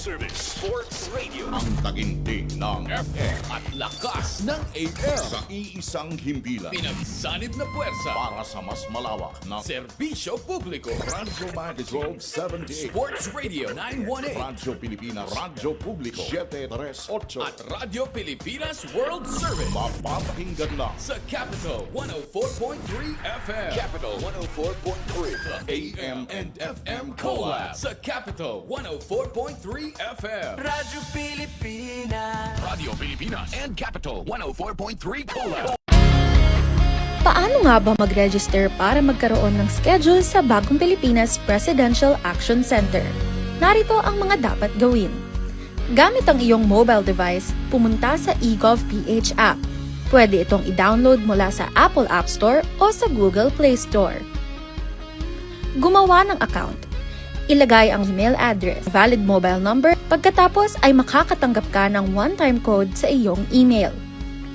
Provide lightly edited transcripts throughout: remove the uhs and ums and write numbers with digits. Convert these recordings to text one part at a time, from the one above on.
Service Sports Radio. Ang taginting ng FM at lakas ng AM. sa iisang himpilan Pinagsanib na puwersa. para sa mas malawak na Serbisyo publiko. Radyo Magic 78, Sports Radio 918 Radyo Pilipinas, Radyo Publiko 738 at Radyo Pilipinas World Service. mapapakinggan na Sa Capital 104.3 FM. Capital 104.3. AM and FM Collab. Sa Capital 104.3 FM. Radyo Pilipinas. Radio Pilipinas and Capital 104.3 Collab. Paano nga ba mag-register para magkaroon ng schedule sa Bagong Pilipinas Presidential Action Center? Narito ang mga dapat gawin. Gamit ang iyong mobile device, pumunta sa eGovPH app. Pwede itong i-download mula sa Apple App Store o sa Google Play Store. Gumawa ng account. Ilagay ang email address, valid mobile number, pagkatapos ay makakatanggap ka ng one-time code sa iyong email.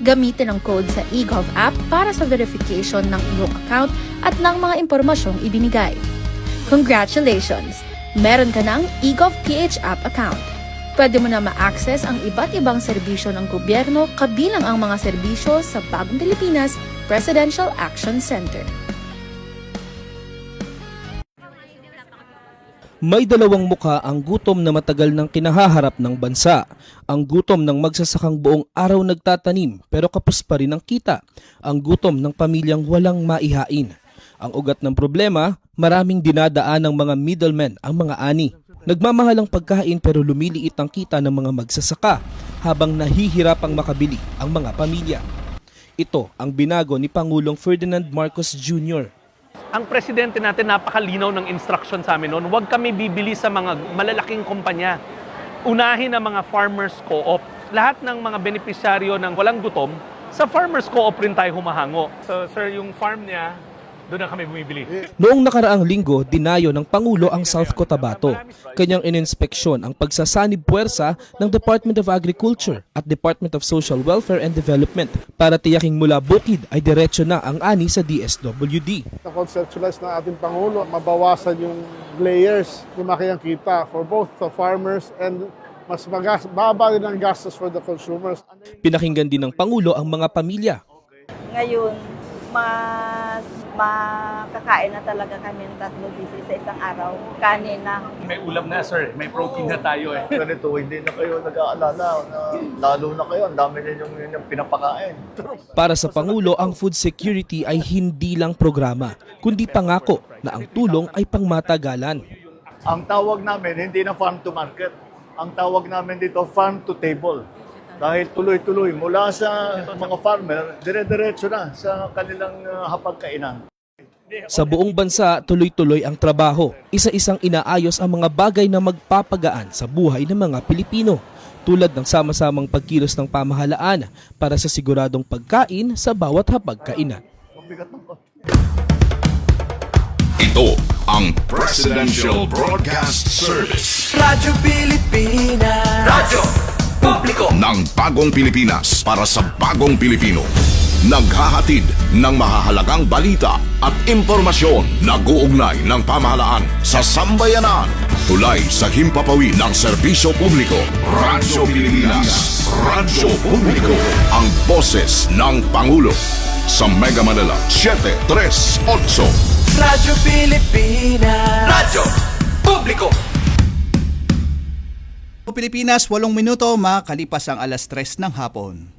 Gamitin ang code sa eGov app para sa verification ng iyong account at ng mga impormasyong ibinigay. Congratulations! Meron ka ng eGovPH app account. Pwede mo na ma-access ang iba't ibang serbisyo ng gobyerno kabilang ang mga serbisyo sa Bagong Pilipinas Presidential Action Center. May dalawang mukha ang gutom na matagal nang kinahaharap ng bansa. Ang gutom ng magsasakang buong araw nagtatanim pero kapos pa rin ang kita. Ang gutom ng pamilyang walang maihain. Ang ugat ng problema, maraming dinadaan ng mga middlemen ang mga ani. Nagmamahal ang pagkain pero lumiliit ang kita ng mga magsasaka habang nahihirapang makabili ang mga pamilya. Ito ang binago ni Pangulong Ferdinand Marcos Jr. Ang presidente natin napakalinaw ng instruction sa amin noon, huwag kami bibili sa mga malalaking kumpanya. Unahin ang mga farmers co-op. Lahat ng mga benepisyaryo ng walang gutom, sa farmers co-op rin tayo humahango. So sir, yung farm niya, doon na kami bumibili. Noong nakaraang linggo, dinayo ng Pangulo ang South Cotabato. Kanyang ininspeksyon ang pagsasanib puwersa ng Department of Agriculture at Department of Social Welfare and Development para tiyaking mula bukid ay diretso na ang ani sa DSWD. Na-conceptualize ng ating Pangulo, mabawasan yung layers, lumaki ang kita for both the farmers and mas baba din ang gastos for the consumers. Pinakinggan din ng Pangulo ang mga pamilya. Ngayon, mas makakain na talaga kami ng 3 beses sa isang araw. Kanin na. May ulam na sir, may protein na tayo eh. Ganito, hindi na kayo nag-aalala na lalo na kayo, ang dami ninyong pinapakain. Para sa Pangulo, ang food security ay hindi lang programa, kundi pangako na ang tulong ay pangmatagalan. Ang tawag namin, hindi na farm to market. Ang tawag namin dito, farm to table. Dahil tuloy-tuloy mula sa mga farmer, dire-diretso na sa kanilang hapagkainan. Sa buong bansa, tuloy-tuloy ang trabaho. Isa-isang inaayos ang mga bagay na magpapagaan sa buhay ng mga Pilipino, tulad ng sama-samang pagkilos ng pamahalaan para sa siguradong pagkain sa bawat hapagkainan. Ito ang Presidential Broadcast Service Radyo Pilipinas. Radyo Publiko ng Bagong Pilipinas para sa Bagong Pilipino. Naghahatid ng mahahalagang balita at impormasyon na guugnay ng pamahalaan sa sambayanan. Tulay sa himpapawid ng serbisyo publiko. Radyo Pilipinas. Radyo Publiko. Ang boses ng Pangulo. Sa Mega Manila 738. Radyo Pilipinas. Radyo Publiko Pilipinas, 8 minuto makalipas ang 3:00 ng hapon.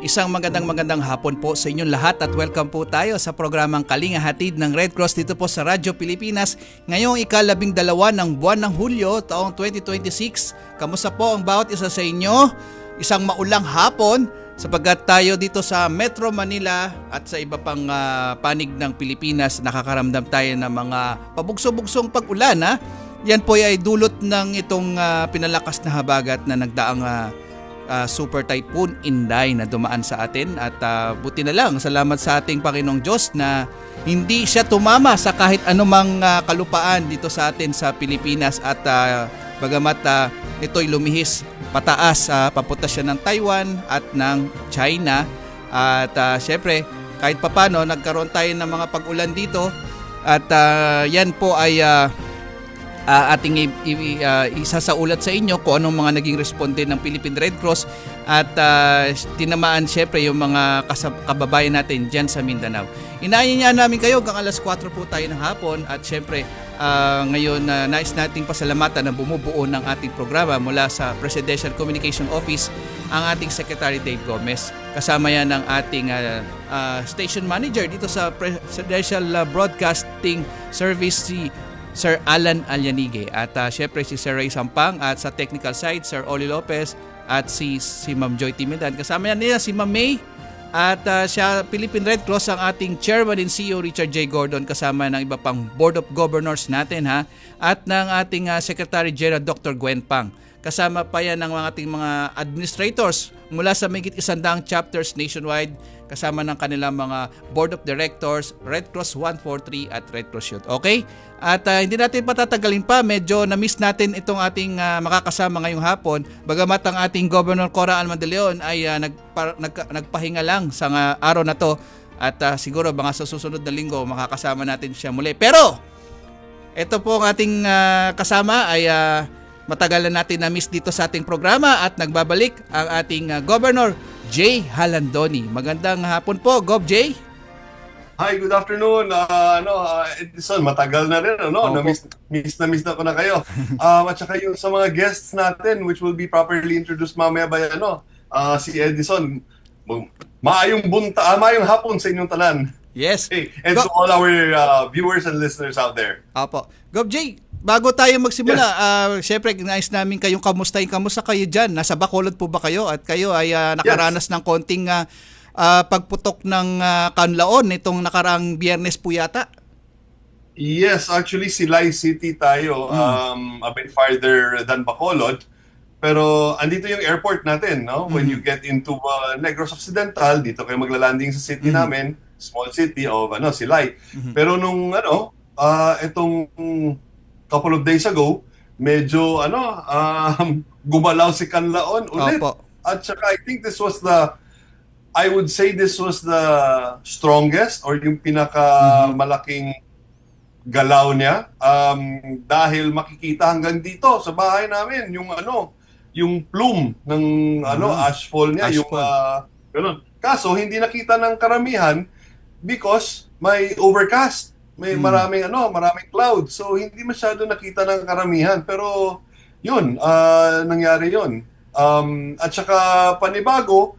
Isang magandang hapon po sa inyong lahat at welcome po tayo sa programang Kalinga Hatid ng Red Cross dito po sa Radyo Pilipinas ngayong ika-12 ng buwan ng Hulyo taong 2026. Kamusta po ang bawat isa sa inyo? Isang maulang hapon sapagkat tayo dito sa Metro Manila at sa iba pang panig ng Pilipinas nakakaramdam tayo ng mga pabugso-bugsong pag-ulan. Yan po ay dulot ng itong pinalakas na habagat na nagdaang Super Typhoon Inday na dumaan sa atin at buti na lang, salamat sa ating Panginoong Diyos na hindi siya tumama sa kahit anumang kalupaan dito sa atin sa Pilipinas at bagamat ito'y lumihis pataas, papunta siya ng Taiwan at ng China at syempre kahit papano nagkaroon tayo ng mga pag-ulan dito at yan po ay ating isasaulat sa inyo kung anong mga naging responde ng Philippine Red Cross at tinamaan syempre yung mga kababayan natin dyan sa Mindanao. Inaanyayahan namin kayo hanggang alas 4 po tayo ng hapon at syempre ngayon nais nating pasalamatan na bumubuo ng ating programa mula sa Presidential Communication Office ang ating Secretary Dave Gomez. Kasama yan ng ating station manager dito sa Presidential Broadcasting Service si Sir Alan Alyanige at syempre si Sir Ray Sampang at sa technical side Sir Oli Lopez at si Ma'am Joy Timidan. Kasama nila si Ma'am May at siya Philippine Red Cross ang ating Chairman and CEO Richard J. Gordon kasama ng iba pang Board of Governors natin at ng ating Secretary General Dr. Gwen Pang. Kasama pa yan ng ating mga administrators mula sa mahigit 100 chapters nationwide kasama ng kanilang mga Board of Directors, Red Cross 143 at Red Cross Youth. Okay? At hindi natin patatagalin pa, medyo na-miss natin itong ating makakasama ngayong hapon. Bagamat ang ating Governor Cora Alman de Leon ay nagpahinga lang sa araw na to at siguro mga sa susunod na linggo makakasama natin siya muli. Pero ito po ang ating kasama ay matagal na natin na-miss dito sa ating programa at nagbabalik ang ating Governor Jay Halandoni. Magandang hapon po, Gov. Jay. Hi, good afternoon. Edison, matagal na rin, na-miss na ko na kayo. At saka yung sa mga guests natin, which will be properly introduced mamaya by si Edison. Maayong hapon sa inyong talan. Yes. Hey, and to all our viewers and listeners out there. Apo. Gov. Jay, bago tayo magsimula, syempre nais namin kayong kamustahin. Kamusta kayo dyan? Nasa Bacolod po ba kayo? At kayo ay nakaranas ng konting pagputok ng kanlaon nitong nakaraang Biyernes po yata? Yes, actually Silay City tayo, a bit farther than Bacolod. Pero andito yung airport natin, no? When you get into Negros Occidental, dito kayo maglalanding sa city namin, small city of Silay. Pero nung itong couple of days ago, medyo gumalaw si Kanlaon ulit. Opo. At saka I would say this was the strongest or yung pinakamalaking galaw niya dahil makikita hanggang dito sa bahay namin yung plume ng ashfall niya, ganun. Kaso hindi nakita ng karamihan because may overcast. May maraming cloud. So hindi masyado nakita ng karamihan, pero yun, nangyari yun. At saka panibago,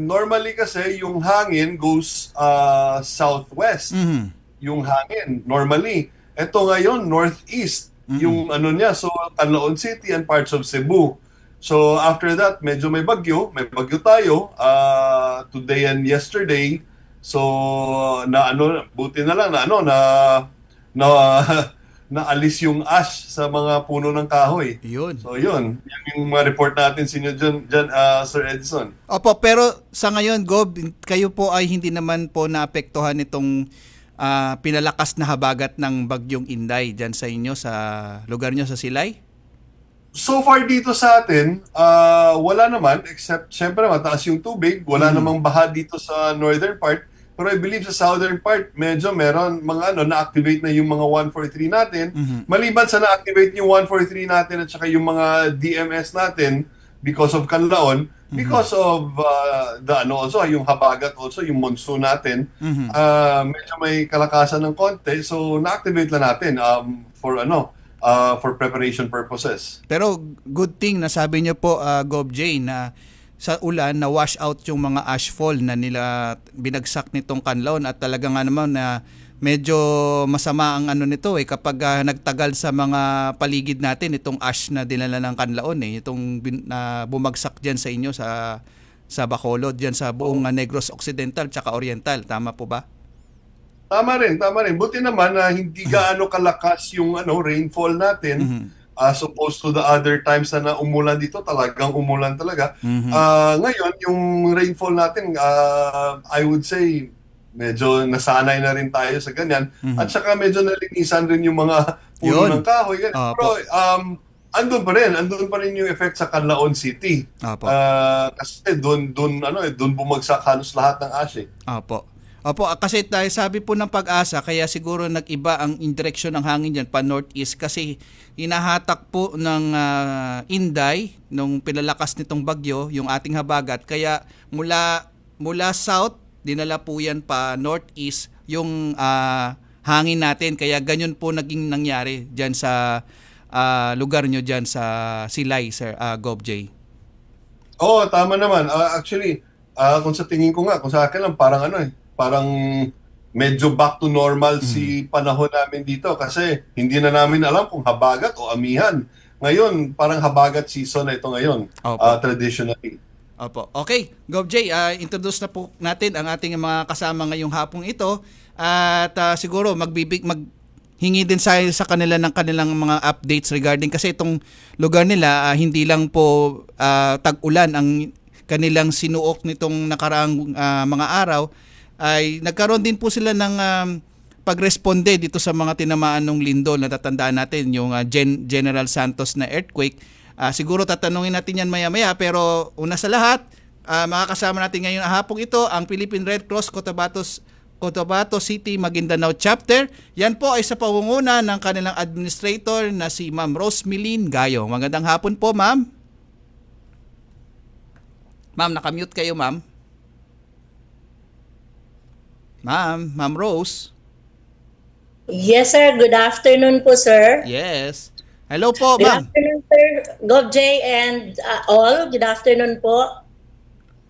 normally kasi yung hangin goes southwest. Yung hangin normally. Ito ngayon northeast yung niya, so Canlaon City and parts of Cebu. So after that, medyo may bagyo tayo today and yesterday. So buti na lang na alis yung ash sa mga puno ng kahoy. Yun. So yun yung report natin sa inyo dyan, Sir Edison. Opo, pero sa ngayon, Gob, kayo po ay hindi naman po naapektuhan itong pinalakas na habagat ng bagyong Inday dyan sa inyo, sa lugar nyo sa Silay? So far dito sa atin, wala naman, except syempre mataas yung tubig, wala namang baha dito sa northern part. Pero I believe sa southern part, medyo meron mga na-activate na yung mga 143 natin. Maliban sa na-activate yung 143 natin at saka yung mga DMS natin because of Canlaon, because of also yung habagat, also yung monsoon natin, medyo may kalakasan ng konti. So na-activate lang natin for preparation purposes. Pero good thing na sabi niyo po, Gov. J, na sa ulan na wash out yung mga ashfall na nila binagsak nitong Canlaon at talaga nga naman na medyo masama ang nito kapag nagtagal sa mga paligid natin itong ash na dinala ng Canlaon itong bumagsak diyan sa inyo sa Bacolod diyan sa buong Negros Occidental tsaka Oriental, tama po ba? Tama rin. Buti naman na hindi gaano kalakas yung rainfall natin. as opposed to the other times na umulan dito, talagang umulan talaga. Ngayon, yung rainfall natin, I would say, medyo nasanay na rin tayo sa ganyan. At saka medyo nalinisan rin yung mga puno Yun. ng kahoy. Ganyan. Opo. Pero andun pa rin yung effect sa Canlaon City. Opo. Kasi doon bumagsak halos lahat ng ash. Opo. Opo, kasi tayo sabi po ng Pag-asa, kaya siguro nag-iba ang direksyon ng hangin dyan pa northeast kasi hinahatak po ng Inday nung pinalakas nitong bagyo yung ating habagat. Kaya mula south, dinala po yan pa northeast yung hangin natin. Kaya ganyan po naging nangyari dyan sa lugar nyo dyan sa Silay, Sir Gov J. Oo, tama naman. Actually, kung sa tingin ko nga, kung sa akin lang, parang medyo back to normal si panahon namin dito kasi hindi na namin alam kung habagat o amihan. Ngayon, parang habagat season na ito ngayon, traditionally. Opo. Okay, Gov J, introduce na po natin ang ating mga kasama ngayong hapong ito at siguro maghingi din sa kanila ng kanilang mga updates regarding kasi itong lugar nila hindi lang po tag-ulan ang kanilang sinuok nitong nakaraang mga araw ay nagkaroon din po sila ng pagresponde dito sa mga tinamaan ng lindol. Natatandaan natin yung General Santos na earthquake. Siguro tatanungin natin yan maya-maya pero una sa lahat, makakasama natin ngayon hapong ito ang Philippine Red Cross Cotabato City, Maguindanao Chapter. Yan po ay sa pangunguna ng kanilang administrator na si Ma'am Rosmeline Gayo. Magandang hapon po, Ma'am. Ma'am, nakamute kayo, Ma'am. Ma'am Rose. Yes, sir. Good afternoon po, sir. Yes. Hello po, Good ma'am. afternoon, sir. Gov J and all. Good afternoon po.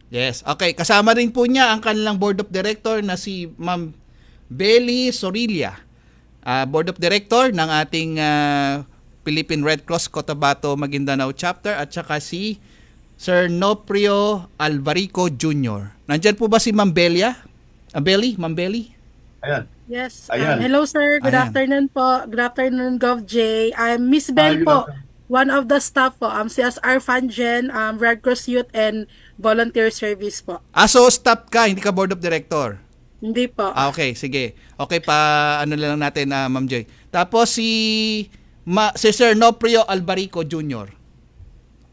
Yes. Okay, kasama rin po niya ang kanilang board of director na si Ma'am Belly Sorilla. Board of director ng ating Philippine Red Cross Cotabato Maguindanao Chapter at saka si Sir Noprio Alvarico Jr. Nandyan po ba si Ma'am Belia? Ma'am Belly? Ayan. Yes. Ayan. Hello, sir. Good Ayan. afternoon po. Good afternoon, Gov J. I'm Miss Bell good po. afternoon. One of the staff po. CSR Fangen, Red Cross Youth and Volunteer Service po. So stop ka, hindi ka board of director? Hindi po. Okay, sige. Okay, ano lang natin, Ma'am Joy. Tapos si Sir Noprio Alvarico Jr.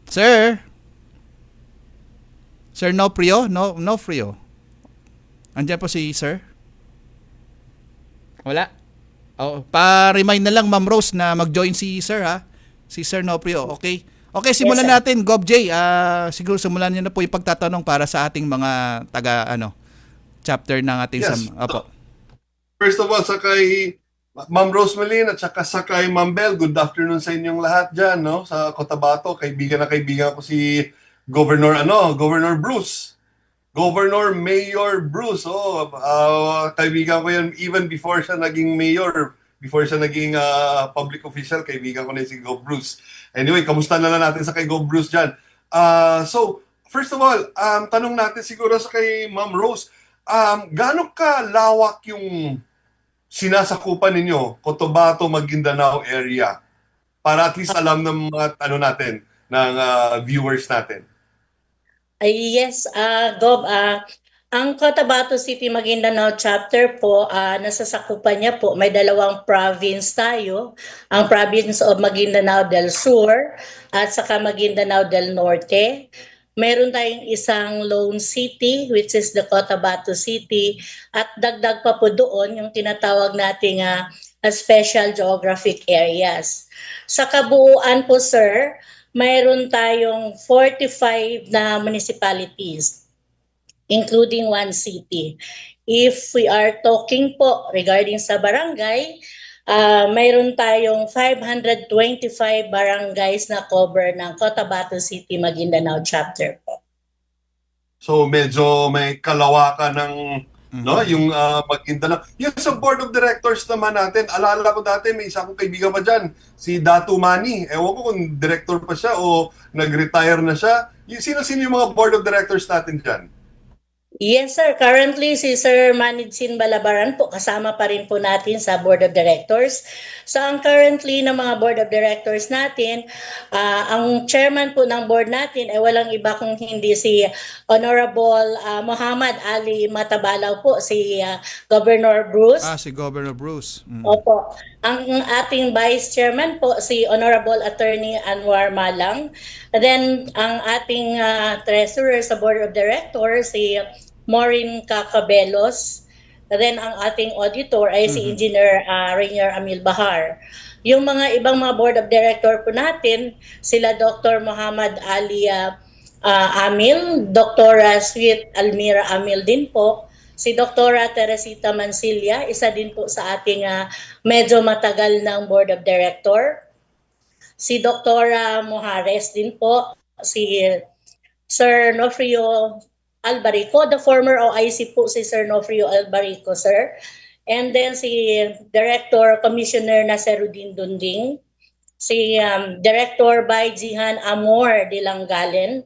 Sir Noprio? Noprio. Andiyan po si Sir? Wala? Pa-remind na lang, Ma'am Rose, na mag-join si Sir, ha? Si Sir Noprio, okay? Okay, simulan Yes, sir. natin, Gov J. Siguro simulan niyo na po yung pagtatanong para sa ating mga chapter ng ating Yes. Apo. First of all, sa kay Ma'am Rosmeline at saka sa kay Ma'am Bell, good afternoon sa inyong lahat dyan, no? Sa Cotabato, kaibigan ko si Governor Bruce. Governor Mayor Bruce. Kaibigan ko yan even before siya naging mayor, before siya naging public official, kaibigan ko na si Gov Bruce. Anyway, kamusta na lang natin sa kay Gov Bruce dyan. So, first of all, tanong natin siguro sa kay Ma'am Rose, gaano kalawak yung sinasakupan ninyo, Cotabato, Maguindanao area? Para at least alam ng mga ng viewers natin. Yes, Gov. Ang Cotabato City, Maguindanao Chapter po, nasasakupan niya po, may dalawang province tayo. Ang province of Maguindanao del Sur at saka Maguindanao del Norte. Meron tayong isang lone city, which is the Cotabato City. At dagdag pa po doon yung tinatawag nating special geographic areas. Sa kabuuan po, sir, mayroon tayong 45 na municipalities, including one city. If we are talking po regarding sa barangay, mayroon tayong 525 barangays na cover ng Cotabato City, Maguindanao Chapter po. So medyo may kalawakan ng yung Maguindanao. Yung sa board of directors naman natin, alala ko dati may isa kong kaibigan pa dyan, si Datu Mani. Ewan ko kung director pa siya o nag-retire na siya. Sino yung mga board of directors natin dyan? Yes, sir. Currently, si Sir Manidsin Balabaran po, kasama pa rin po natin sa Board of Directors. So, ang currently ng mga Board of Directors natin, ang chairman po ng board natin ay walang iba kung hindi si Honorable Muhammad Ali Matabalaw po, si Governor Bruce. Si Governor Bruce. Opo. Ang ating Vice Chairman po, si Honorable Attorney Anwar Malang. And then, ang ating Treasurer sa Board of Directors, si Maureen Cacabelos. And then, ang ating Auditor ay si Engineer Rainier Amil Bahar. Yung mga ibang mga Board of Director po natin, sila Dr. Muhammad Ali Amil, Dr. Sweet Almira Amil din po, si Dr. Teresita Mansilla, isa din po sa ating medyo matagal ng Board of Director. Si Dr. Mojares din po, si Sir Nofrio Albarico, the former OIC po si Sir Nofrio Albarico, sir. And then si Director Commissioner Nasruddin Dunding, si Director by Jihan Amor de Langgalen,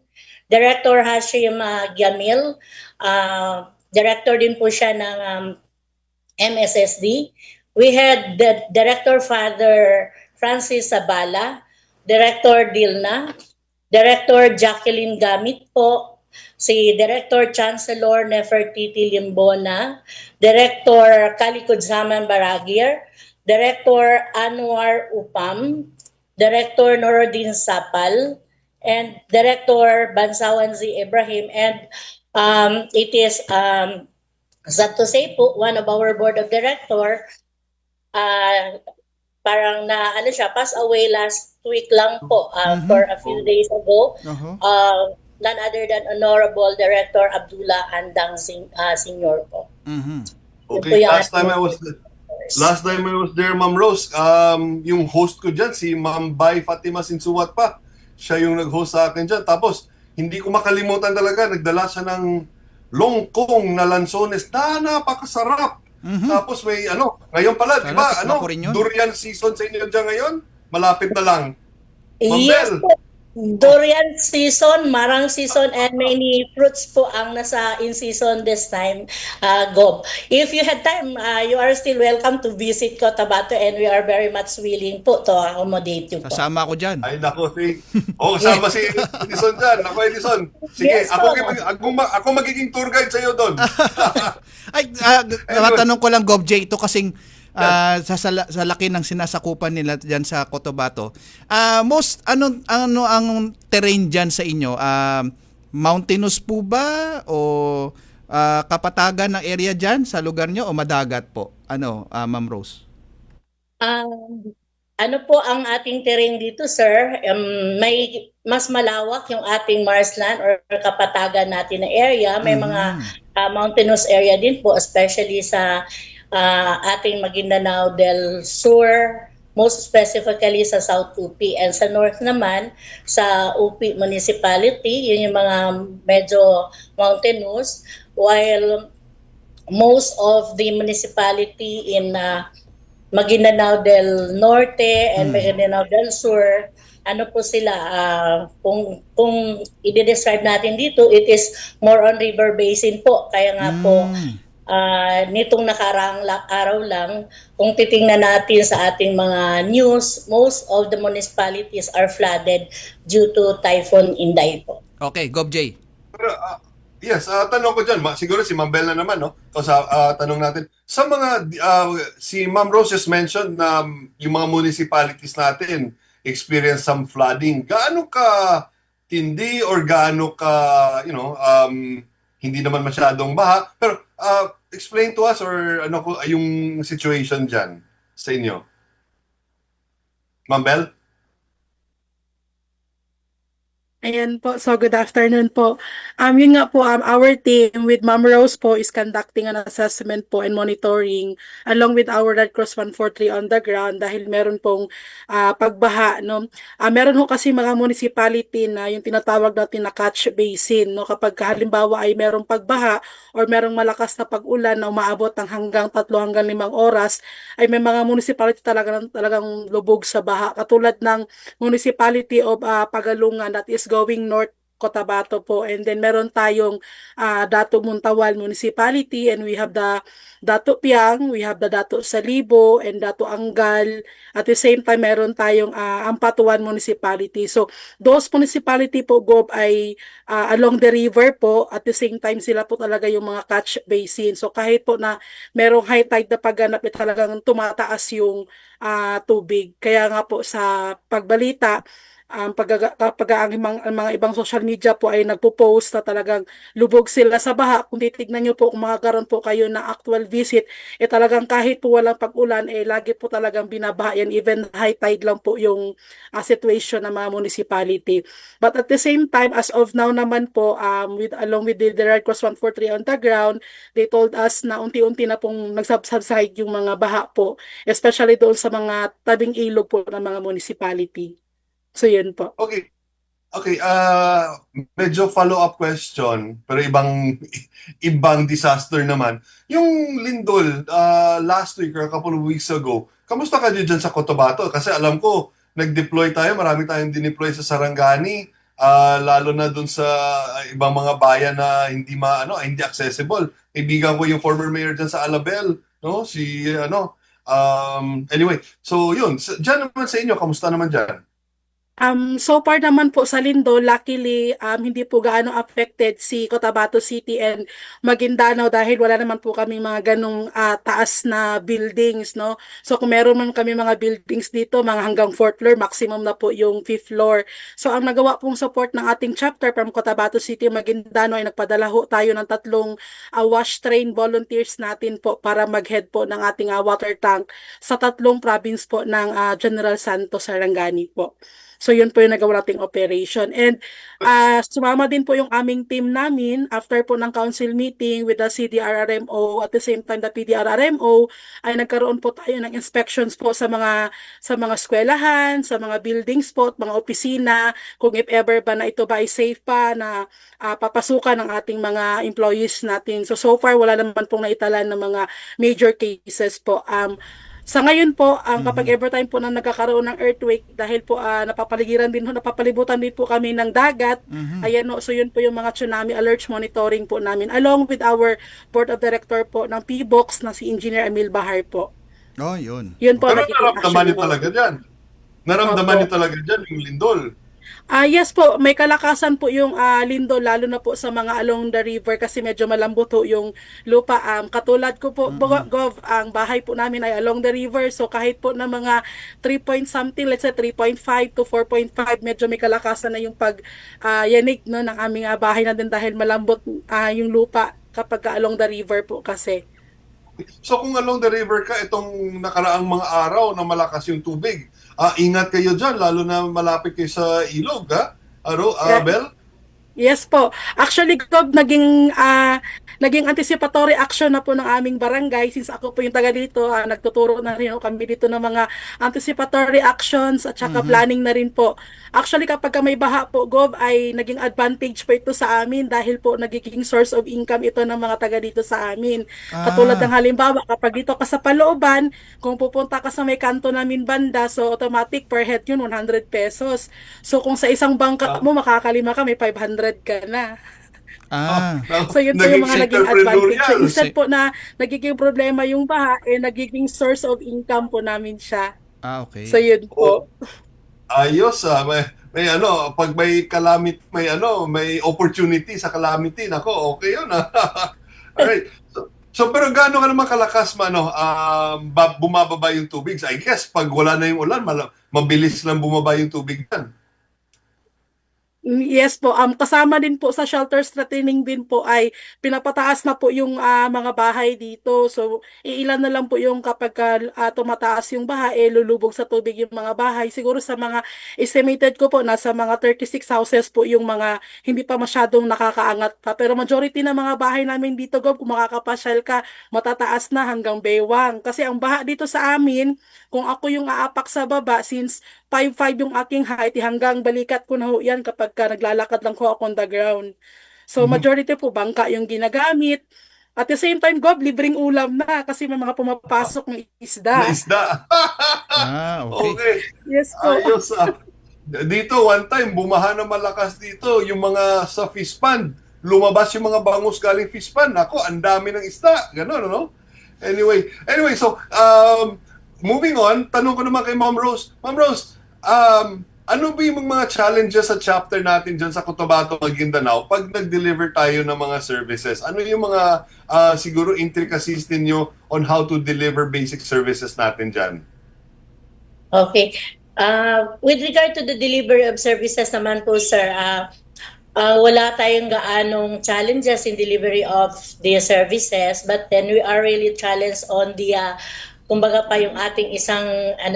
Director Hashim Gyamil, Director din po siya ng MSSD. We had the Director Father Francis Sabala, Director Dilna, Director Jacqueline Gamit po, si Director Chancellor Nefertiti Limbona, Director Kalikudzaman Baragir, Director Anwar Upam, Director Norodin Sapal, and Director Bansawan Z. Ibrahim. And it is sad to say po, one of our Board of Director, parang pass away last week lang po, for a few days ago. None other than Honorable Director Abdullah Andang Senior po. Okay, last time I was there, Ma'am Rose, yung host ko dyan, si Ma'am Bay Fatima Sinsuwat pa. Siya yung nag-host sa akin dyan. Tapos, hindi ko makalimutan talaga, nagdala siya ng longkong na lansones na napakasarap. Tapos may ngayon pala, di ba, durian season sa inyo dyan ngayon? Malapit na lang. Yes po. Durian season, marang season, and many fruits po ang nasa in season this time, Gob. If you had time, you are still welcome to visit Cotabato, and we are very much willing po to accommodate you po. Kasama ko dyan. Ay, nako, kasama si Edison dyan. Ako, Edison. Sige, Yes, ako magiging tour guide sa'yo doon. Ay, tatanong ko lang, Gov J, ito kasing sa laki ng sinasakupan nila diyan sa Cotabato. Ano ang terrain diyan sa inyo? Mountainous po ba o kapatagan ng area diyan sa lugar nyo o madagat po? Ma'am Rose? Ano po ang ating terrain dito, sir? May mas malawak yung ating marshland or kapatagan natin na area. May mga mountainous area din po, especially sa ating Maguindanao del Sur, most specifically sa South UP, and sa North naman sa UP Municipality, yun yung mga medyo mountainous, while most of the municipality in Maguindanao del Norte and Maguindanao del Sur, ano po sila, kung i-describe natin dito, it is more on river basin po, kaya nga po nitong nakaraang araw lang, kung titingnan natin sa ating mga news, most of the municipalities are flooded due to Typhoon Inday po. Okay, Gov J. Pero, yes, tanong ko dyan, siguro si Ma'am Bella naman, no? O tanong natin, sa mga, si Ma'am Rose just mentioned na yung mga municipalities natin experience some flooding. Gaano ka tindi or gaano ka, hindi naman masyadong baha, pero explain to us or yung situation dyan sa inyo. Ma'am Bell? Ayan po. So, good afternoon po. Yun nga po, our team with Ma'am Rose po is conducting an assessment po and monitoring along with our Red Cross 143 on the ground dahil meron pong pagbaha, no? Meron ho kasi mga municipality na yung tinatawag natin na catch basin, no? Kapag halimbawa ay merong pagbaha or merong malakas na pag-ulan na umaabot ng hanggang 3 hanggang 5 oras, ay may mga municipality talagang lubog sa baha. Katulad ng municipality of Pagalungan that is going north Cotabato po. And then meron tayong Dato Muntawan Municipality, and we have the Dato Piang, we have the Dato Salibo, and Dato Angal. At the same time, meron tayong Ampatuan Municipality. So, those municipality po, Gob, ay along the river po. At the same time, sila po talaga yung mga catch basin. So, kahit po na merong high tide na pagganap, talagang tumataas yung tubig. Kaya nga po sa pagbalita, kapag ang mga ibang social media po ay nagpo-post na talagang lubog sila sa baha, kung titignan nyo po, kung makakaroon po kayo na actual visit, talagang kahit po walang pag-ulan, lagi po talagang binabaha yan, even high tide lang po yung situation ng mga municipality. But at the same time, as of now naman po, along with the Red Cross 143 on the ground, they told us na unti-unti na pong nagsubside yung mga baha po, especially doon sa mga tabing ilog po ng mga municipality. So, yun po. Okay. Okay, medyo follow-up question, pero ibang disaster naman. Yung lindol, last week or a couple of weeks ago, kamusta ka dyan sa Cotabato? Kasi alam ko, nag-deploy tayo, marami tayong dineploy sa Sarangani, lalo na dun sa ibang mga bayan na hindi accessible. Ibigan ko yung former mayor dyan sa Alabel, no? Anyway, so yun, dyan naman sa inyo, kamusta naman dyan? So far naman po sa Lindol, luckily, hindi po gaano affected si Cotabato City and Maguindanao dahil wala naman po kami mga ganong taas na buildings, no? So kung meron man kami mga buildings dito, mga hanggang 4th floor, maximum na po yung 5th floor. So ang nagawa pong support ng ating chapter from Cotabato City, Maguindanao ay nagpadala ho tayo ng 3 wash train volunteers natin po para mag-head po ng ating water tank sa 3 province po ng General Santos, Sarangani po. So, yun po yung nagawa nating operation. And sumama din po yung aming team namin after po ng council meeting with the CDRRMO. At the same time, the PDRRMO ay nagkaroon po tayo ng inspections po sa mga eskwelahan, sa mga buildings po, mga opisina, kung if ever ba na ito ba ay safe pa na papasukan ng ating mga employees natin. So far, wala naman pong naitalan ng mga major cases po. Sa ngayon po, kapag every time po na nagkakaroon ng earthquake, dahil po napapalibutan din po kami ng dagat, ayan no, so yun po yung mga tsunami alerts monitoring po namin, along with our board of director po ng PBOX na si Engineer Emil Bahar po. Oh, yun. Yun po. Pero naramdaman niyo talaga dyan. Naramdaman niyo talaga dyan yung lindol. Yes po, may kalakasan po yung Lindol, lalo na po sa mga along the river kasi medyo malambot po yung lupa. Katulad ko po, Gov, ang bahay po namin ay along the river. So kahit po na mga 3 point something, let's say 3.5 to 4.5, medyo may kalakasan na yung yanig no, ng aming bahay natin dahil malambot yung lupa kapag along the river po kasi. So kung along the river ka, itong nakaraang mga araw na malakas yung tubig, ingat kayo dyan, lalo na malapit kayo sa ilog, ha? Bel? Yes po. Actually, Gob, naging anticipatory action na po ng aming barangay since ako po yung taga dito. Nagtuturo na rin kami dito ng mga anticipatory actions at saka planning na rin po. Actually, kapag may baha po, Gob, ay naging advantage po ito sa amin dahil po nagiging source of income ito ng mga taga dito sa amin. Katulad ng halimbawa, kapag dito ka sa Palooban, kung pupunta ka sa may kanto namin banda, so automatic per head yun, 100 pesos. So kung sa isang bangka mo, makakalima ka, may 500 ka na. So yun po yung mga naging advantage. So instead po na nagiging problema yung baha, nagiging source of income po namin siya. Okay. So yun po. Ayos, may pag may calamity, may opportunity sa calamity, nako, okay yun. Alright. So pero gaano ka naman kalakas bumababa yung tubig? So, I guess pag wala na yung ulan, mabilis lang bumaba yung tubig yan. Yes po, kasama din po sa shelter strengthening din po ay pinapataas na po yung mga bahay dito. So, iilan na lang po yung kapag tumataas yung baha, lulubog sa tubig yung mga bahay. Siguro sa mga estimated ko po, nasa mga 36 houses po yung mga hindi pa masyadong nakakaangat pa. Pero majority ng mga bahay namin dito, Gob, kung makakapasyal ka, matataas na hanggang baywang. Kasi ang baha dito sa amin, kung ako yung aapak sa baba, since 5'5" yung aking height, hanggang balikat ko na ho yan kapag naglalakad lang ko ako on the ground. So, majority po bangka yung ginagamit. At the same time, Gob, libreng ulam na kasi may mga pumapasok ng isda. Na isda. Okay. Okay. Yes po. Ayos. Dito, one time, bumaha na malakas dito. Yung mga sa fish pond, lumabas yung mga bangus galing fish pond. Ako, ang dami ng isda. Ganon, no? Anyway, so, moving on, tanong ko naman kay Ma'am Rose. Ma'am Rose, ano ba yung mga challenges sa chapter natin dyan sa Cotabato, Maguindanao pag nag-deliver tayo ng mga services? Ano yung mga siguro intricacies ninyo on how to deliver basic services natin dyan? Okay. With regard to the delivery of services naman po, sir, wala tayong gaanong challenges in delivery of the services, but then we are really challenged on the kumbaga pa yung ating isang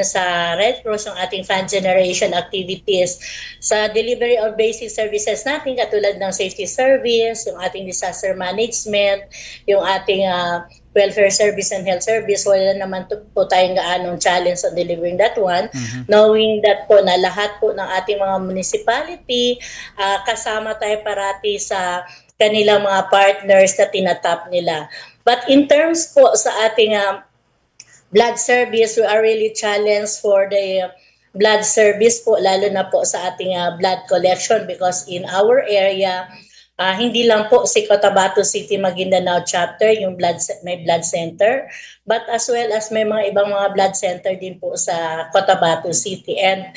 sa Red Cross, yung ating fund generation activities sa delivery of basic services natin katulad ng safety service, yung ating disaster management, yung ating welfare service and health service. Wala naman po tayong gaanong challenge on delivering that one, knowing that po na lahat po ng ating mga municipality kasama tayo parati sa kanilang mga partners na tinatap nila. But in terms po sa ating blood service, we are really challenged for the blood service po, lalo na po sa ating blood collection, because in our area, hindi lang po si Cotabato City Maguindanao chapter yung may blood center, but as well as may mga ibang mga blood center din po sa Cotabato City. And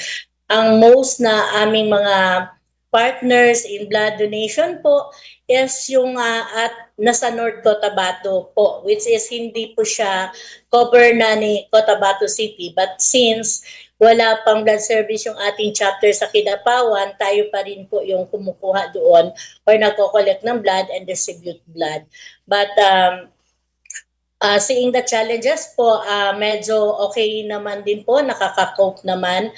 ang most na aming mga partners in blood donation po is yung at nasa North Cotabato po, which is hindi po siya cover na ni Cotabato City. But since wala pang blood service yung ating chapter sa Kidapawan, tayo pa rin po yung kumukuha doon or nagko-collect ng blood and distribute blood. But seeing the challenges po, medyo okay naman din po, nakaka-cope naman.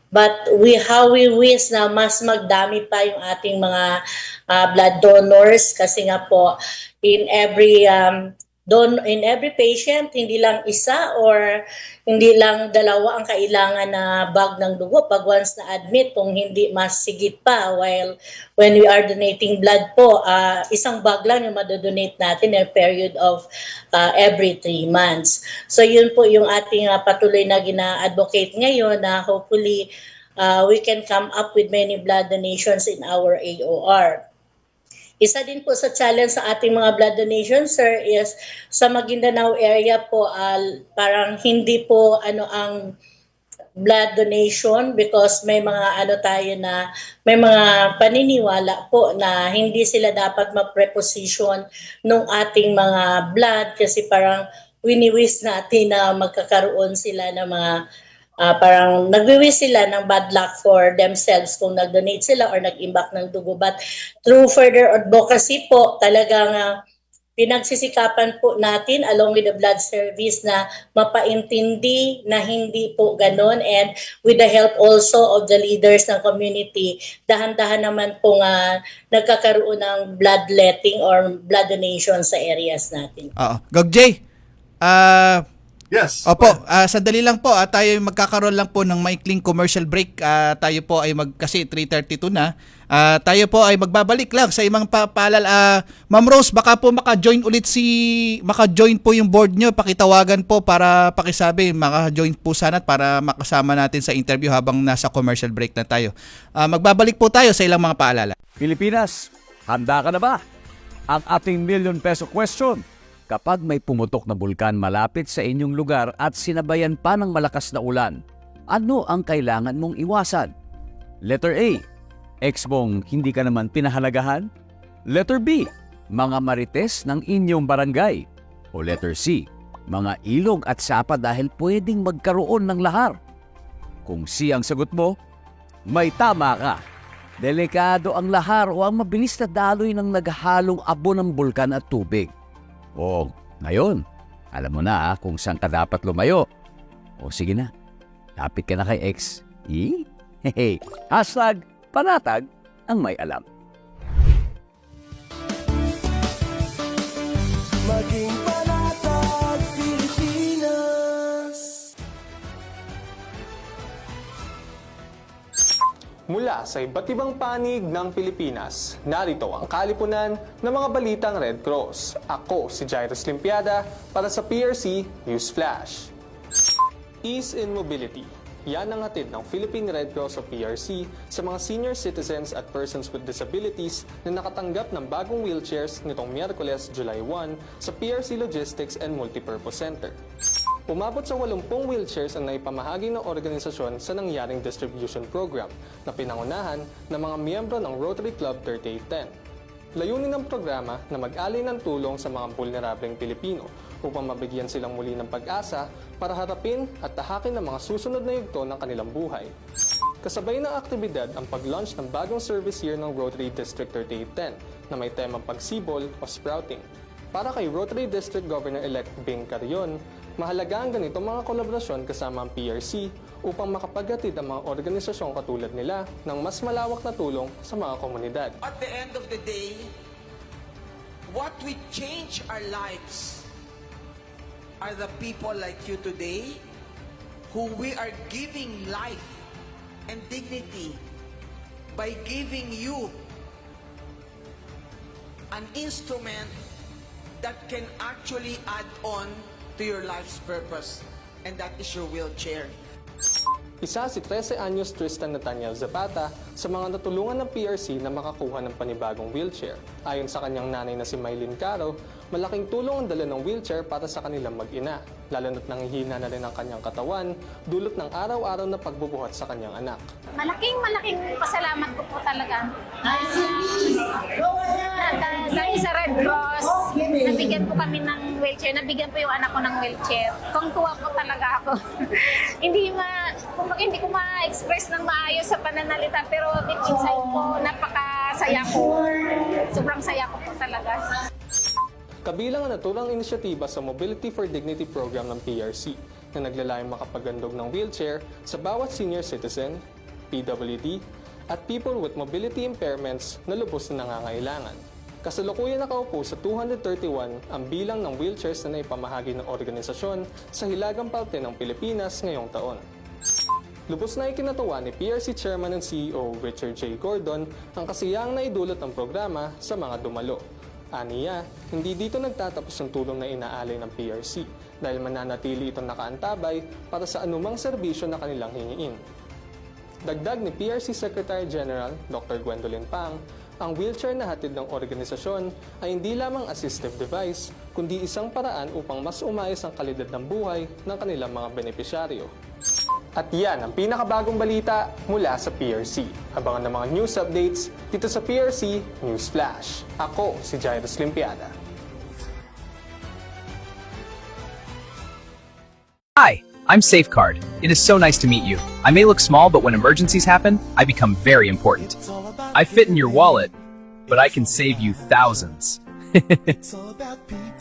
But how we wish na mas magdami pa yung ating mga blood donors, kasi nga po in every patient, hindi lang isa or hindi lang dalawa ang kailangan na bag ng dugo pag once na admit, kung hindi mas sigit pa. While when we are donating blood po, isang bag lang yung madodonate natin in a period of every 3 months. So yun po yung ating patuloy na gina-advocate ngayon, na hopefully we can come up with many blood donations in our AOR. Isa din po sa challenge sa ating mga blood donations, sir, is sa Maguindanao area po, parang hindi po ang blood donation, because may mga tayo na may mga paniniwala po na hindi sila dapat ma-preposition ng ating mga blood, kasi parang wini-wish natin na magkakaroon sila ng mga parang nagwi-wish sila ng bad luck for themselves kung nag-donate sila or nag-imbak ng dugo. But through further advocacy po, talagang pinagsisikapan po natin along with the blood service na mapaintindi na hindi po ganon, and with the help also of the leaders ng community, dahan-dahan naman po nagkakaroon ng bloodletting or blood donation sa areas natin. Gog J, yes. Opo, sandali lang po. Tayo magkakaroon lang po ng maikling commercial break. Tayo po ay kasi 3:32 na. Tayo po ay magbabalik lang sa imang paalala. Ma'am Rose, baka po maka-join po yung board nyo. Pakitawagan po para pakisabi. Maka-join po sana para makasama natin sa interview habang nasa commercial break na tayo. Magbabalik po tayo sa ilang mga paalala. Pilipinas, handa ka na ba? Ang ating million peso question. Kapag may pumutok na bulkan malapit sa inyong lugar at sinabayan pa ng malakas na ulan, ano ang kailangan mong iwasan? Letter A, ex mong hindi ka naman pinahalagahan? Letter B, mga marites ng inyong barangay? O letter C, mga ilog at sapa dahil pwedeng magkaroon ng lahar? Kung C ang sagot mo, may tama ka. Delikado ang lahar o ang mabilis na daloy ng naghahalong abo ng bulkan at tubig. Ngayon, alam mo na kung saan ka dapat lumayo. Sige na, lapit ka na kay X. Hashtag panatag ang may alam. Maging panatag Pilipinas. Mula sa iba't ibang panig ng Pilipinas, narito ang kalipunan ng mga balitang Red Cross. Ako si Jairus Limpiada para sa PRC News Flash. Ease in mobility. Yan ang hatid ng Philippine Red Cross o PRC sa mga senior citizens at persons with disabilities na nakatanggap ng bagong wheelchairs nitong Miyerkules, July 1 sa PRC Logistics and Multipurpose Center. Umabot sa 80 wheelchairs ang naipamahagi ng organisasyon sa nangyaring distribution program na pinangunahan ng mga miyembro ng Rotary Club 3810. Layunin ng programa na mag-alay ng tulong sa mga vulnerableng Pilipino upang mabigyan silang muli ng pag-asa para harapin at tahakin ang mga susunod na yugto ng kanilang buhay. Kasabay ng aktibidad ang pag-launch ng bagong service year ng Rotary District 3810 na may temang pagsibol o sprouting. Para kay Rotary District Governor-elect Bing Carion, mahalaga ang ganitong mga kolaborasyon kasama ang PRC upang makapaghatid ang mga organisasyong katulad nila ng mas malawak na tulong sa mga komunidad. At the end of the day, what we change our lives are the people like you today who we are giving life and dignity by giving you an instrument that can actually add on to your life's purpose, and that is your wheelchair. Isa si 13 anyos Tristan Nathaniel Zapata sa mga natulungan ng PRC na makakuha ng panibagong wheelchair. Ayon sa kanyang nanay na si Mylene Caro, malaking tulong ang dala ng wheelchair para sa kanilang mag-ina, lalo na't nanghihina na rin ang kanyang katawan, dulot ng araw-araw na pagbubuhat sa kanyang anak. Malaking pasalamat ko po talaga. Dahil sa Red Cross, nabigyan po kami ng wheelchair, nabigyan po yung anak ko ng wheelchair. Kung tuwa po talaga ako. Hindi ko ma-express ng maayos sa pananalita, pero deep inside po, napakasaya ko. Sobrang saya ko po talaga. Kabilang ang naturang inisyatiba sa Mobility for Dignity program ng PRC na naglalayong makapagandog ng wheelchair sa bawat senior citizen, PWD, at people with mobility impairments na lubos na nangangailangan. Kasalukuyan nakaupo sa 231 ang bilang ng wheelchairs na naipamahagi ng organisasyon sa hilagang parte ng Pilipinas ngayong taon. Lubos na ikinatuwa ni PRC Chairman and CEO Richard J. Gordon ang kasiyang naidulot ng programa sa mga dumalo. Aniya, hindi dito nagtatapos ang tulong na inaalay ng PRC dahil mananatili itong nakaantabay para sa anumang serbisyo na kanilang hingiin. Dagdag ni PRC Secretary General Dr. Gwendolyn Pang, ang wheelchair na hatid ng organisasyon ay hindi lamang assistive device, kundi isang paraan upang mas umayos ang kalidad ng buhay ng kanilang mga benepisyaryo. At yan ang pinakabagong balita mula sa PRC. Abangan ng mga news updates dito sa PRC News Flash. Ako si Jairus Limpiada. Hi, I'm Safeguard. It is so nice to meet you. I may look small, but when emergencies happen, I become very important. I fit in your wallet, but I can save you thousands.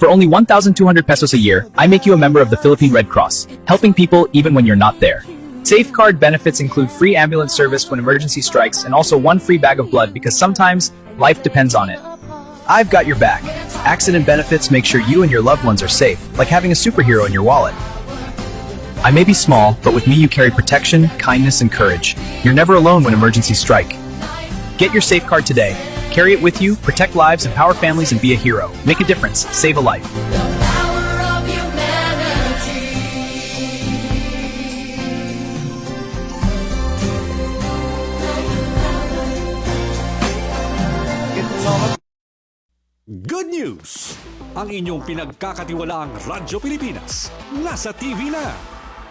For only 1,200 pesos a year, I make you a member of the Philippine Red Cross, helping people even when you're not there. Safeguard benefits include free ambulance service when emergency strikes and also one free bag of blood because sometimes life depends on it. I've got your back. Accident benefits make sure you and your loved ones are safe, like having a superhero in your wallet. I may be small, but with me you carry protection, kindness, and courage. You're never alone when emergencies strike. Get your Safeguard today. Carry it with you, protect lives, empower families, and be a hero. Make a difference. Save a life. Good news! Ang inyong pinagkakatiwalaang Radyo Pilipinas nasa TV na.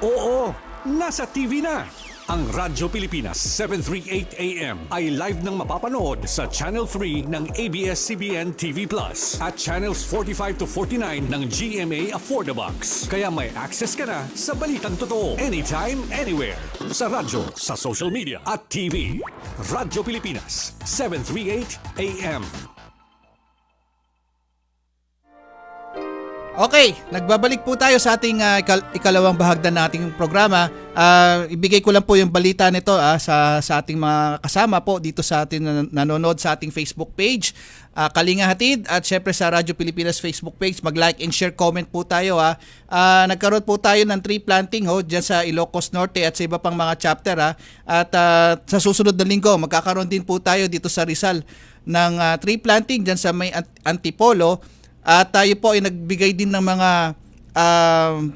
Oo, nasa TV na. Ang Radyo Pilipinas 738 AM ay live nang mapapanood sa Channel 3 ng ABS-CBN TV Plus at Channels 45 to 49 ng GMA Affordabox. Kaya may access ka na sa balitang totoo anytime, anywhere. Sa radyo, sa social media at TV. Radyo Pilipinas 738 AM. Okay, nagbabalik po tayo sa ating ikalawang bahagdan ng ating programa. Ibigay ko lang po yung balita nito sa ating mga kasama po dito sa ating nanonood sa ating Facebook page, Kalinga Hatid, at syempre sa Radyo Pilipinas Facebook page. Mag-like and share, comment po tayo. Nagkaroon po tayo ng tree planting dyan sa Ilocos Norte at sa iba pang mga chapter. At sa susunod na linggo, magkakaroon din po tayo dito sa Rizal ng tree planting dyan sa may Antipolo. At tayo po ay nagbigay din ng mga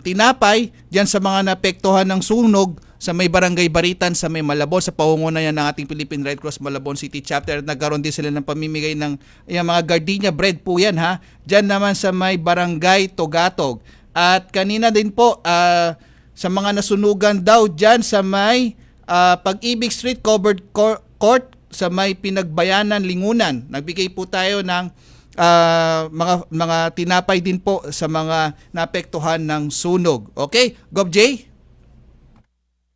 tinapay diyan sa mga naapektuhan ng sunog sa may Barangay Baritan sa may Malabon, sa pangunguna ng ating Philippine Red Cross Malabon City Chapter. At nagkaroon din sila ng pamimigay ng mga gardenia bread po yan ha. Diyan naman sa may Barangay Togatog. At kanina din po sa mga nasunugan daw diyan sa may Pag-ibig Street Covered Court sa may Pinagbayanan, Lingunan. Nagbigay po tayo ng mga tinapay din po sa mga naapektuhan ng sunog. Okay, Gov J?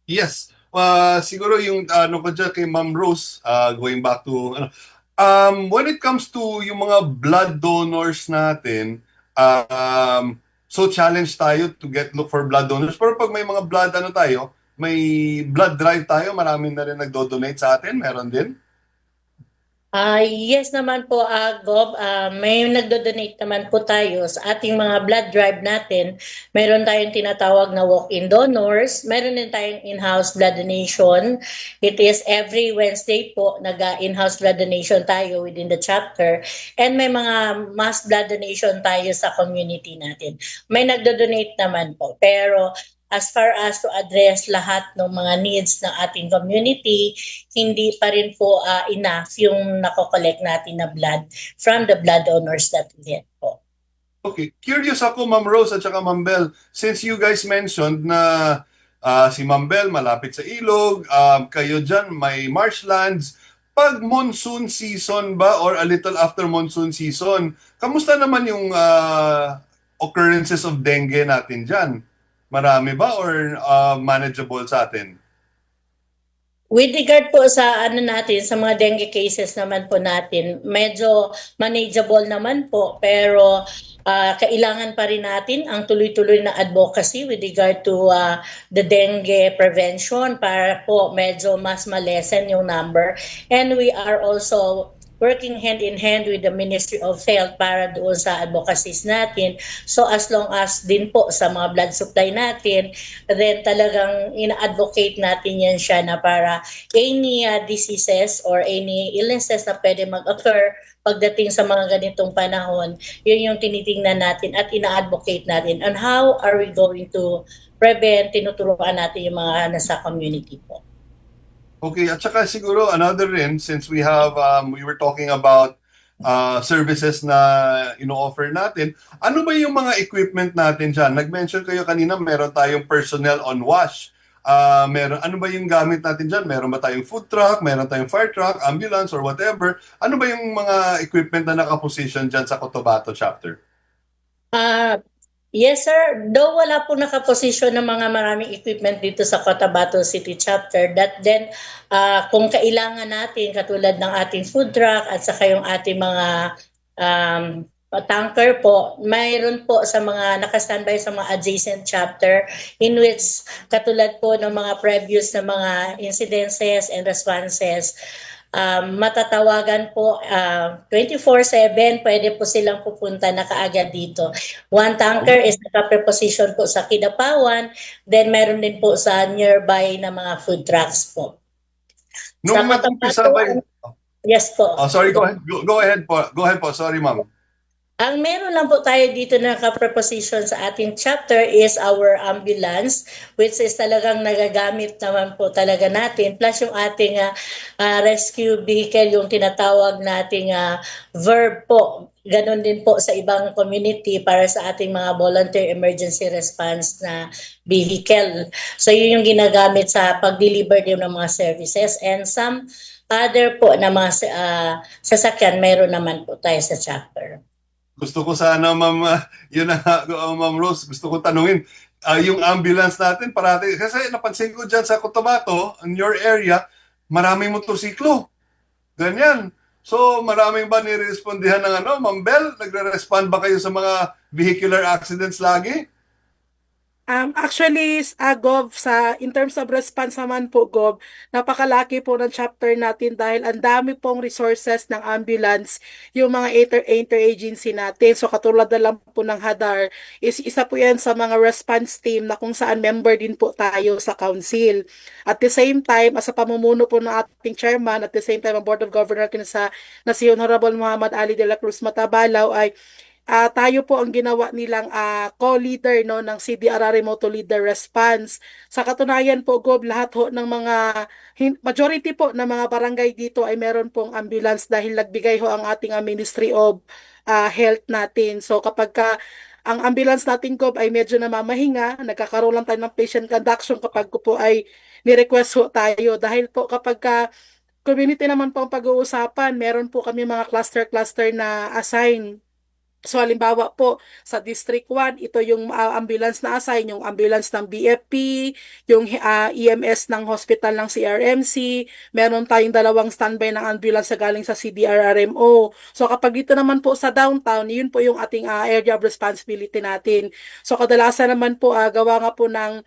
Yes. Siguro yung ano ko dyan kay Ma'am Rose, going back to when it comes to yung mga blood donors natin, so challenge tayo to look for blood donors. Pero pag may mga blood may blood drive tayo, marami na rin nagdo-donate sa atin, meron din. Yes naman po, Gob. May nagdo-donate naman po tayo sa ating mga blood drive natin. Meron tayong tinatawag na walk-in donors. Meron din tayong in-house blood donation. It is every Wednesday po, nag-in-house blood donation tayo within the chapter. And may mga mass blood donation tayo sa community natin. May nagdo-donate naman po. Pero as far as to address lahat ng mga needs ng ating community, hindi pa rin po enough yung nako-collect natin na blood from the blood donors that we get po. Okay. Curious ako, Ma'am Rose at saka Ma'am Bel, since you guys mentioned na si Ma'am Bel malapit sa ilog, kayo dyan may marshlands, pag monsoon season ba or a little after monsoon season, kamusta naman yung occurrences of dengue natin dyan? Marami ba or manageable sa atin? With regard po sa natin, sa mga dengue cases naman po natin, medyo manageable naman po, pero kailangan pa rin natin ang tuloy-tuloy na advocacy with regard to the dengue prevention para po medyo mas malesen yung number. And we are also working hand in hand with the Ministry of Health para doon sa advocacies natin. So as long as din po sa mga blood supply natin, then talagang ina-advocate natin yan siya na para any diseases or any illnesses na pwede mag-occur pagdating sa mga ganitong panahon, yun yung tinitingnan natin at ina-advocate natin on how are we going to prevent, tinuturuan natin yung mga nasa community po. Okay, at saka siguro another rin, since we have, we were talking about services na ino-offer natin, ano ba yung mga equipment natin dyan? Nag-mention kayo kanina, meron tayong personnel on wash. Ano ba yung gamit natin dyan? Meron ba tayong food truck, meron tayong fire truck, ambulance, or whatever? Ano ba yung mga equipment na nakaposition dyan sa Cotabato chapter? Yes, sir. Though wala po nakaposisyon ng mga maraming equipment dito sa Cotabato City Chapter, that then kung kailangan natin, katulad ng ating food truck at saka yung ating mga tanker po, mayroon po sa mga nakastandby sa mga adjacent chapter in which katulad po ng mga previous na mga incidences and responses, matatawagan po 24/7, pwede po silang pupunta na kaagad dito. One tanker is naka-preposition po sa Kidapawan, then meron din po sa nearby na mga food trucks po. Nung mag-umpisa ba yun? Yes po. Oh, sorry, go ahead po. Go ahead po. Sorry, ma'am. Ang meron lang po tayo dito na naka-preposition sa ating chapter is our ambulance, which is talagang nagagamit naman po talaga natin, plus yung ating rescue vehicle, yung tinatawag nating verb po. Ganon din po sa ibang community para sa ating mga volunteer emergency response na vehicle. So yun yung ginagamit sa pag-deliver din ng mga services, and some other po na mga sasakyan meron naman po tayo sa chapter. Gusto ko sana, ma'am, yun na, ma'am Rose, gusto ko tanungin, yung ambulance natin, parati, kasi napansin ko dyan sa Cotabato, in your area, maraming motorsiklo. Ganyan. So, maraming ba nirespondihan ng Ma'am Bel? Nagre-respond ba kayo sa mga vehicular accidents lagi? Actually, Gov, in terms of response naman po, Gov, napakalaki po ng chapter natin dahil ang dami pong resources ng ambulance, yung mga interagency natin. So katulad na lang po ng HADAR, isa po yan sa mga response team na kung saan member din po tayo sa council. At the same time, as a pamumuno po ng ating chairman, at the same time, ang Board of Governors na si Honorable Muhammad Ali de la Cruz Matabalaw ay tayo po ang ginawa nilang co-leader no ng CDRR Moto Leader Response. Sa katunayan po, Gob, lahat ho ng mga majority po ng mga barangay dito ay meron pong ambulance dahil nagbigay ho ang ating Ministry of Health natin. So kapag ang ambulance natin, Gob, ay medyo namamahinga, nagkakaroon lang tayo ng patient conduction kapag po ay ni-request ho tayo. Dahil po kapag community naman po ang pag-uusapan, meron po kami mga cluster-cluster na assign. So halimbawa po sa District 1, ito yung ambulance na assign, yung ambulance ng BFP, yung EMS ng hospital ng CRMC, meron tayong 2 standby ng ambulance na galing sa CDRRMO. So kapag dito naman po sa downtown, yun po yung ating area of responsibility natin. So kadalasan naman po gawa nga po ng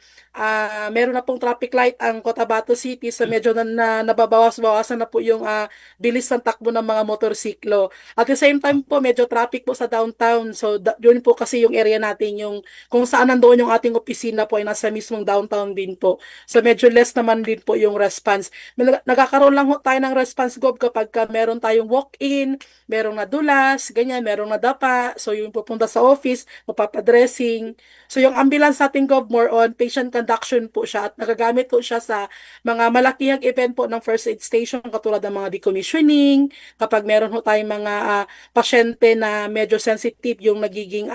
meron na pong traffic light ang Cotabato City, so medyo nababawas-bawasan na po yung bilis ng takbo ng mga motorsiklo. At the same time po, medyo traffic po sa downtown. So yun po kasi yung area natin, yung kung saan nandoon yung ating opisina po ay nasa mismong downtown din po. So medyo less naman din po yung response. Nagkakaroon lang tayo ng response, Gob, kapag meron tayong walk-in, merong nadulas, ganyan, merong nadapa. So yung pupunta sa office, mapapadressing. So yung ambulance natin, Gob, more on patient conduction po siya at nagagamit po siya sa mga malakihang event po ng first aid station katulad ng mga decommissioning, kapag meron ho tayong mga pasyente na medyo sensitive yung nagiging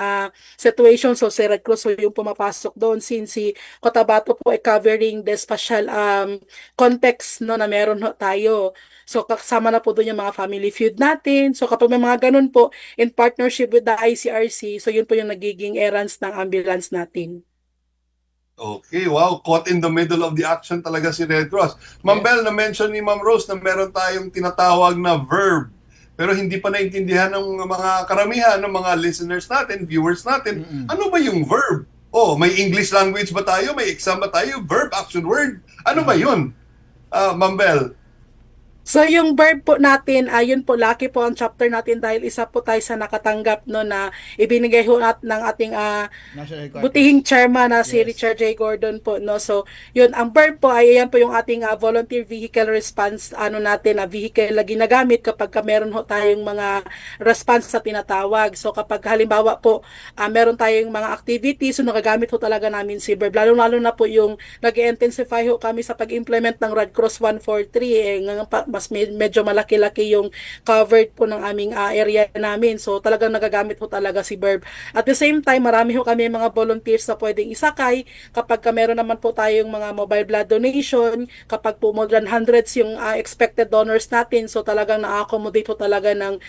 situation, so si Red Cross so yung pumapasok doon since si Cotabato po ay covering the special context no na meron ho tayo. So kasama na po doon yung mga family feud natin. So kapag may mga ganun po in partnership with the ICRC, so yun po yung nagiging errands ng ambulance natin. Okay, wow. Caught in the middle of the action talaga si Red Cross. Ma'am Bel, na-mention ni Ma'am Rose na meron tayong tinatawag na verb. Pero hindi pa naintindihan ng mga karamihan ng mga listeners natin, viewers natin. Ano ba yung verb? Oh, may English language ba tayo? May exam ba tayo? Verb, action, word. Ano ba yun? Ma'am Bel? So yung verb po natin, yun po, lucky po ang chapter natin dahil isa po tayo sa nakatanggap no na ibinigay ho ng ating butihing chairman na si Richard J. Gordon po. No? So yun, ang verb po ay yan po yung ating volunteer vehicle response natin, vehicle na ginagamit kapag meron ho tayong mga response sa tinatawag. So kapag halimbawa po, meron tayong mga activities, so nagagamit ho talaga namin si verb. Lalo na po yung nag-intensify ho kami sa pag-implement ng Red Cross 143, mas medyo malaki-laki yung covered po ng aming area namin. So talagang nagagamit ho talaga si verb. At the same time, marami ho kami mga volunteers na pwedeng isakay kapag meron naman po tayong mga mobile blood donation, kapag po more than hundreds yung expected donors natin. So talagang na-accommodate ho talaga ng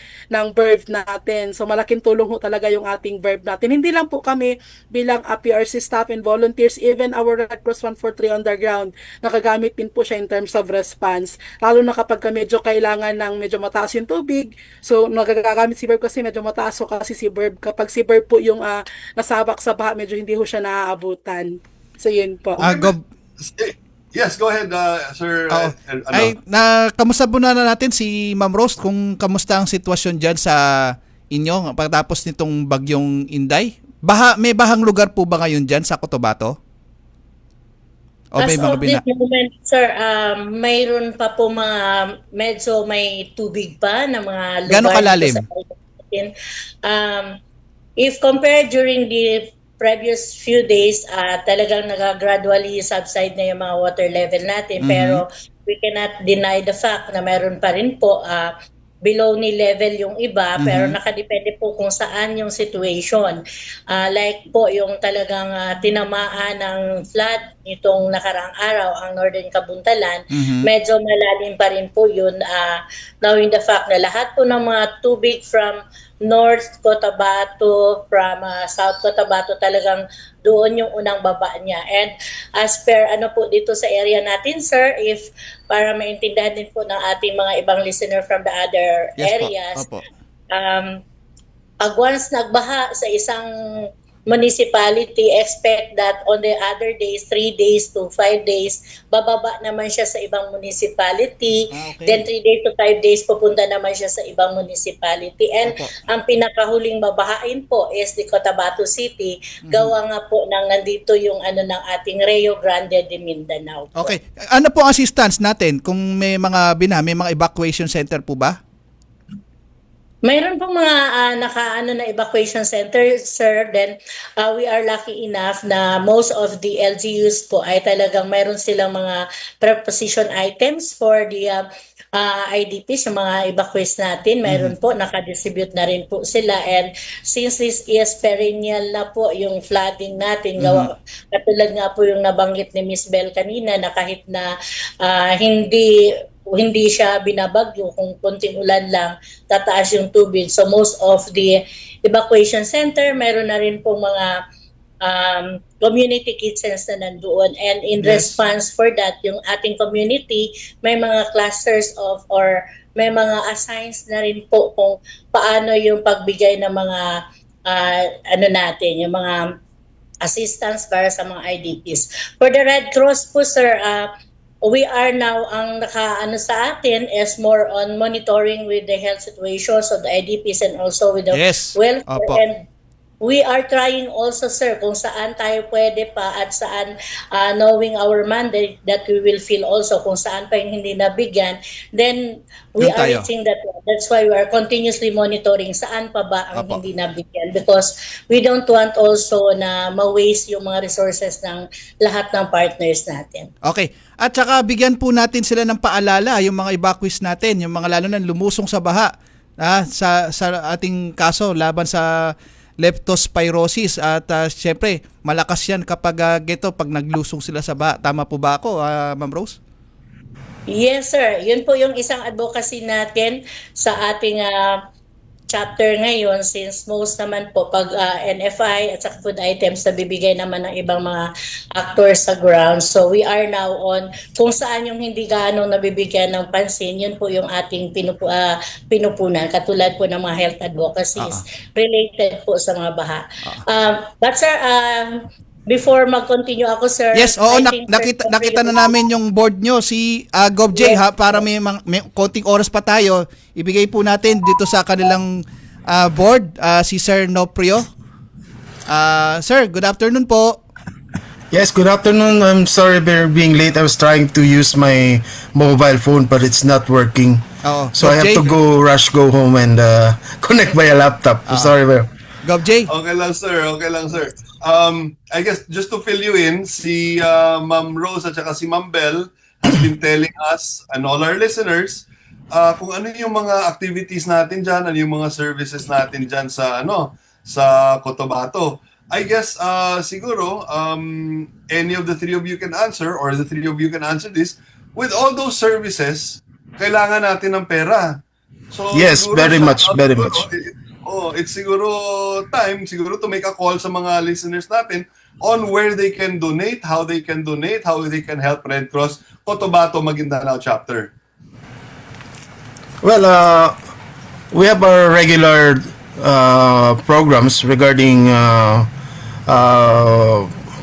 verb natin. So malaking tulong ho talaga yung ating verb natin. Hindi lang po kami bilang PRC staff and volunteers, even our Red Cross 143 underground, nakagamit din po siya in terms of response. Lalo na kapag medyo kailangan ng medyo mataas yung tubig, so nagagamit si verb kasi medyo mataas so kasi si verb. Kapag si verb po yung nasabak sa baha, medyo hindi ho siya naaabutan. So yun po. Yes, go ahead, sir. Kamusta po na natin si Ma'am Rose kung kamusta ang sitwasyon dyan sa inyo pagkatapos nitong bagyong Inday? May bahang lugar po ba ngayon dyan sa Cotabato? As of this moment, sir, mayroon pa po mga medyo may tubig pa na mga lugar. Gano'ng kalalim? If compared during the previous few days, talagang nag-gradually subside na yung mga water level natin. Pero we cannot deny the fact na mayroon pa rin po below ni level yung iba, pero nakadepende po kung saan yung situation. Like po yung talagang tinamaan ng flood nitong nakaraang araw, ang Northern Kabuntalan, medyo malalim pa rin po yun, knowing the fact na lahat po ng mga tubig from North Cotabato, from South Cotabato, talagang doon yung unang baba niya. And as per po dito sa area natin, sir, if para maintindihan din po ng ating mga ibang listener from the other areas, pag once nagbaha sa isang municipality, expect that on the other days, 3 days to 5 days, bababa naman siya sa ibang municipality. Then 3 days to 5 days, pupunta naman siya sa ibang municipality. And ang pinakahuling babahain po is the Cotabato City. Gawa nga po ng nandito yung ng ating Rio Grande de Mindanao. Okay. Ano po ang assistance natin kung may mga may mga evacuation center po ba? Mayroon pong mga nakaano na evacuation center, sir. Then we are lucky enough na most of the LGUs po ay talagang mayroon silang mga preposition items for the IDPs, yung mga evacuees natin. Mayroon po, nakadistribute na rin po sila. And since this is perennial na po yung flooding natin, katulad nga po yung nabanggit ni Miss Bell kanina na kahit na hindi siya binabagyo, kung konting ulan lang, tataas yung tubig. So most of the evacuation center, meron na rin pong mga community kitchens na nandoon. And in response for that, yung ating community, may mga clusters of or may mga assigns na rin po kung paano yung pagbigay ng mga yung mga assistance para sa mga IDPs. For the Red Cross po, sir, we are now, ang nakaano sa atin is more on monitoring with the health situations of the IDPs and also with the welfare. And we are trying also, sir, kung saan tayo pwede pa at saan knowing our mandate that we will feel also kung saan pa yung hindi nabigyan, then we are reaching that. That's why we are continuously monitoring saan pa ba ang hindi nabigyan, because we don't want also na ma-waste yung mga resources ng lahat ng partners natin. Okay. At saka bigyan po natin sila ng paalala, yung mga evacuees natin, yung mga lalo na lumusong sa baha sa ating kaso laban sa leptospirosis. At syempre, malakas yan kapag pag naglusong sila sa baha. Tama po ba ako, Ma'am Rose? Yes, sir. Yun po yung isang advocacy natin sa ating chapter ngayon, since most naman po pag NFI at saka food items na bibigay naman ng ibang mga actors sa ground. So we are now on kung saan yung hindi gaano nabibigyan ng pansin, yun po yung ating pinupunan, katulad po ng mga health advocacies related po sa mga baha. But sir, before mag-continue ako, sir. Yes, oo, nakita na namin yung board nyo, si Gov J, para may konting oras pa tayo, ibigay po natin dito sa kanilang board, si Sir Noprio. Sir, good afternoon po. Yes, good afternoon. I'm sorry for being late. I was trying to use my mobile phone but it's not working. So I have to go home and connect my laptop. Sorry, bro. Gov J. Okay lang, sir. Okay lang, sir. I guess just to fill you in, si Ma'am Rose at saka si Ma'am Bell has been telling us and all our listeners kung ano yung mga activities natin dyan, ano yung mga services natin dyan sa Cotabato. I guess siguro any of the three of you can answer, or the three of you can answer this. With all those services, kailangan natin ng pera. So, yes, very much. It's siguro time to make a call sa mga listeners natin on where they can donate, how they can help Red Cross Cotabato Maguindanao chapter. Well, we have our regular programs regarding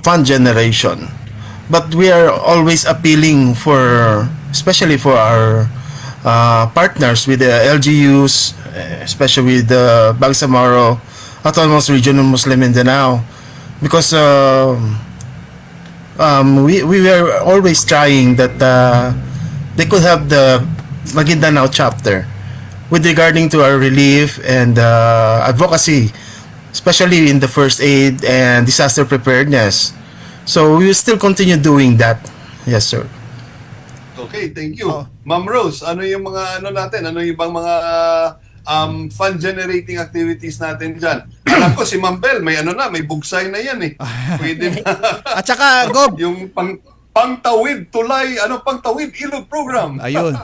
fund generation, but we are always appealing especially for our partners with the LGUs, especially with the Bangsamoro Autonomous Region of Muslim Mindanao, because we were always trying that they could have the Maguindanao chapter with regarding to our relief and advocacy, especially in the first aid and disaster preparedness. So we will still continue doing that. Yes, sir. Okay, thank you. Ma'am Rose, ano yung mga natin? Ano yung ibang mga fund generating activities natin dyan? Alam ko si Ma'am Bell, may may bugsay na yan eh. Pwede na. At saka, Gob, yung pangtawid tulay, pangtawid ilog program. Ayun.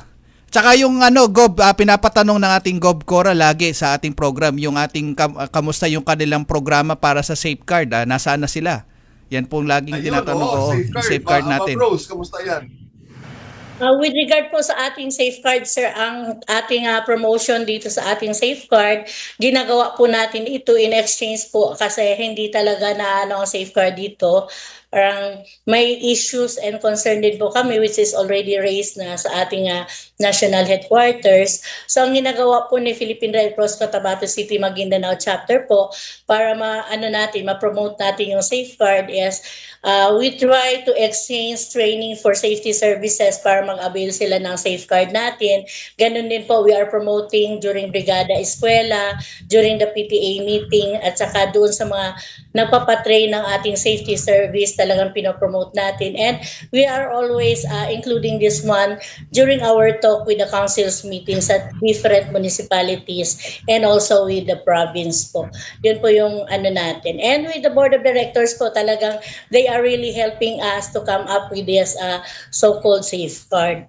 Tsaka yung Gob, pinapatanong ng ating Gob Cora lagi sa ating program, yung ating kamusta yung kanilang programa para sa safeguard, nasaan na sila? Yan pong laging tinatanong. Safeguard natin. Ma'am Rose, kamusta yan? With regard po sa ating safeguard, sir, ang ating promotion dito sa ating safeguard, ginagawa po natin ito in exchange po kasi hindi talaga na ang safeguard dito. parang may issues and concern din po kami which is already raised na sa ating national headquarters. So ang ginagawa po ni Philippine Red Cross Cotabato City Maguindanao chapter po para ma-promote natin yung safeguard is we try to exchange training for safety services para mag-avail sila ng safeguard natin. Ganun din po, we are promoting during Brigada Eskwela, during the PTA meeting, at saka doon sa mga nagpapatrain ng ating safety service, talagang pinopromote natin. And we are always including this one during our talk with the council's meetings at different municipalities and also with the province po. Yun po yung natin. And with the board of directors po, talagang they are really helping us to come up with this so-called safeguard.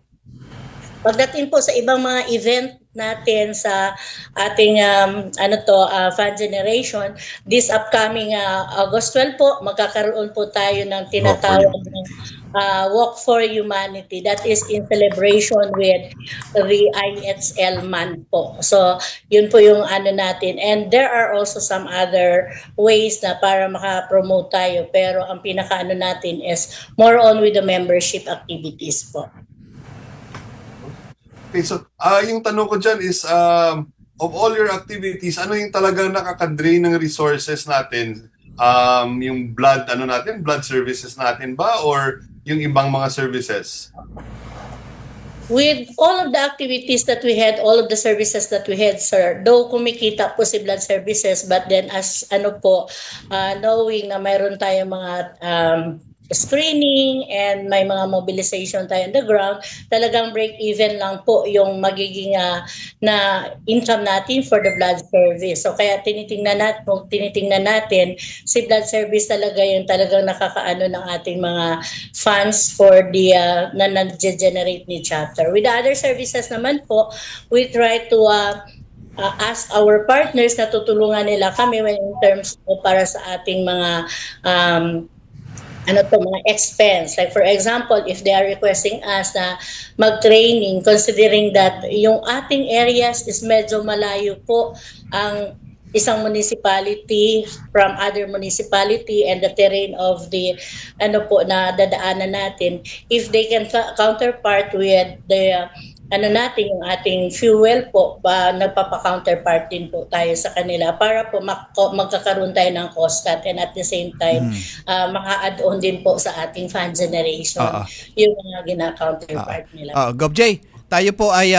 Pagdating po sa ibang mga event natin sa ating fund generation, this upcoming August 12 po, magkakaroon po tayo ng tinatawag ng Walk for Humanity. That is in celebration with the IHL month po. So, yun po yung natin. And there are also some other ways na para makapromote tayo. Pero ang pinaka natin is more on with the membership activities po. Okay, so yung tanong ko dyan is, of all your activities, ano yung talagang nakakadrain ng resources natin? Yung blood services natin ba? Or yung ibang mga services? With all of the activities that we had, all of the services that we had, sir, though kumikita po si blood services, but then as knowing na mayroon tayong mga screening and may mga mobilization tayo on the ground, talagang break-even lang po yung magiging na income natin for the blood service. So kaya tinitingnan natin si blood service talaga yung talagang nakakaano ng ating mga funds for the na nag-generate ni chapter. With the other services naman po, we try to ask our partners na tutulungan nila kami in terms of para sa ating mga mga expense. Like for example, if they are requesting us na mag-training, considering that yung ating areas is medyo malayo po ang isang municipality from other municipality and the terrain of the na dadaanan natin, if they can counterpart with the yung ating fuel po, nagpapa-counterpart din po tayo sa kanila para po magkakaroon tayo ng cost cut and at the same time maka-add-on din po sa ating fund generation yung mga gina-counterpart nila. Gov J, tayo po ay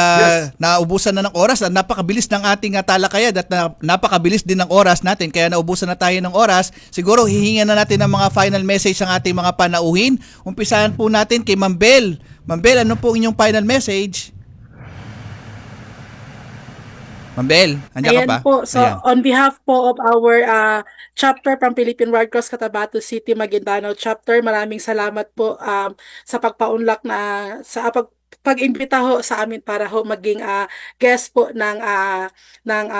naubusan na ng oras at napakabilis ng ating talakayan at napakabilis din ng oras natin kaya naubusan na tayo ng oras. Siguro hihingan na natin ng mga final message ng ating mga panauhin. Umpisahan po natin kay Ma'am Bel. Ma'am Bel, ano po inyong final message? Ma'am Bel, andiyan ka ba? Po. So, on behalf po of our chapter from Philippine Red Cross Cotabato City Maguindanao chapter, maraming salamat po sa pagpaunlak na sa pag-imbita ho sa amin para ho maging guest po ng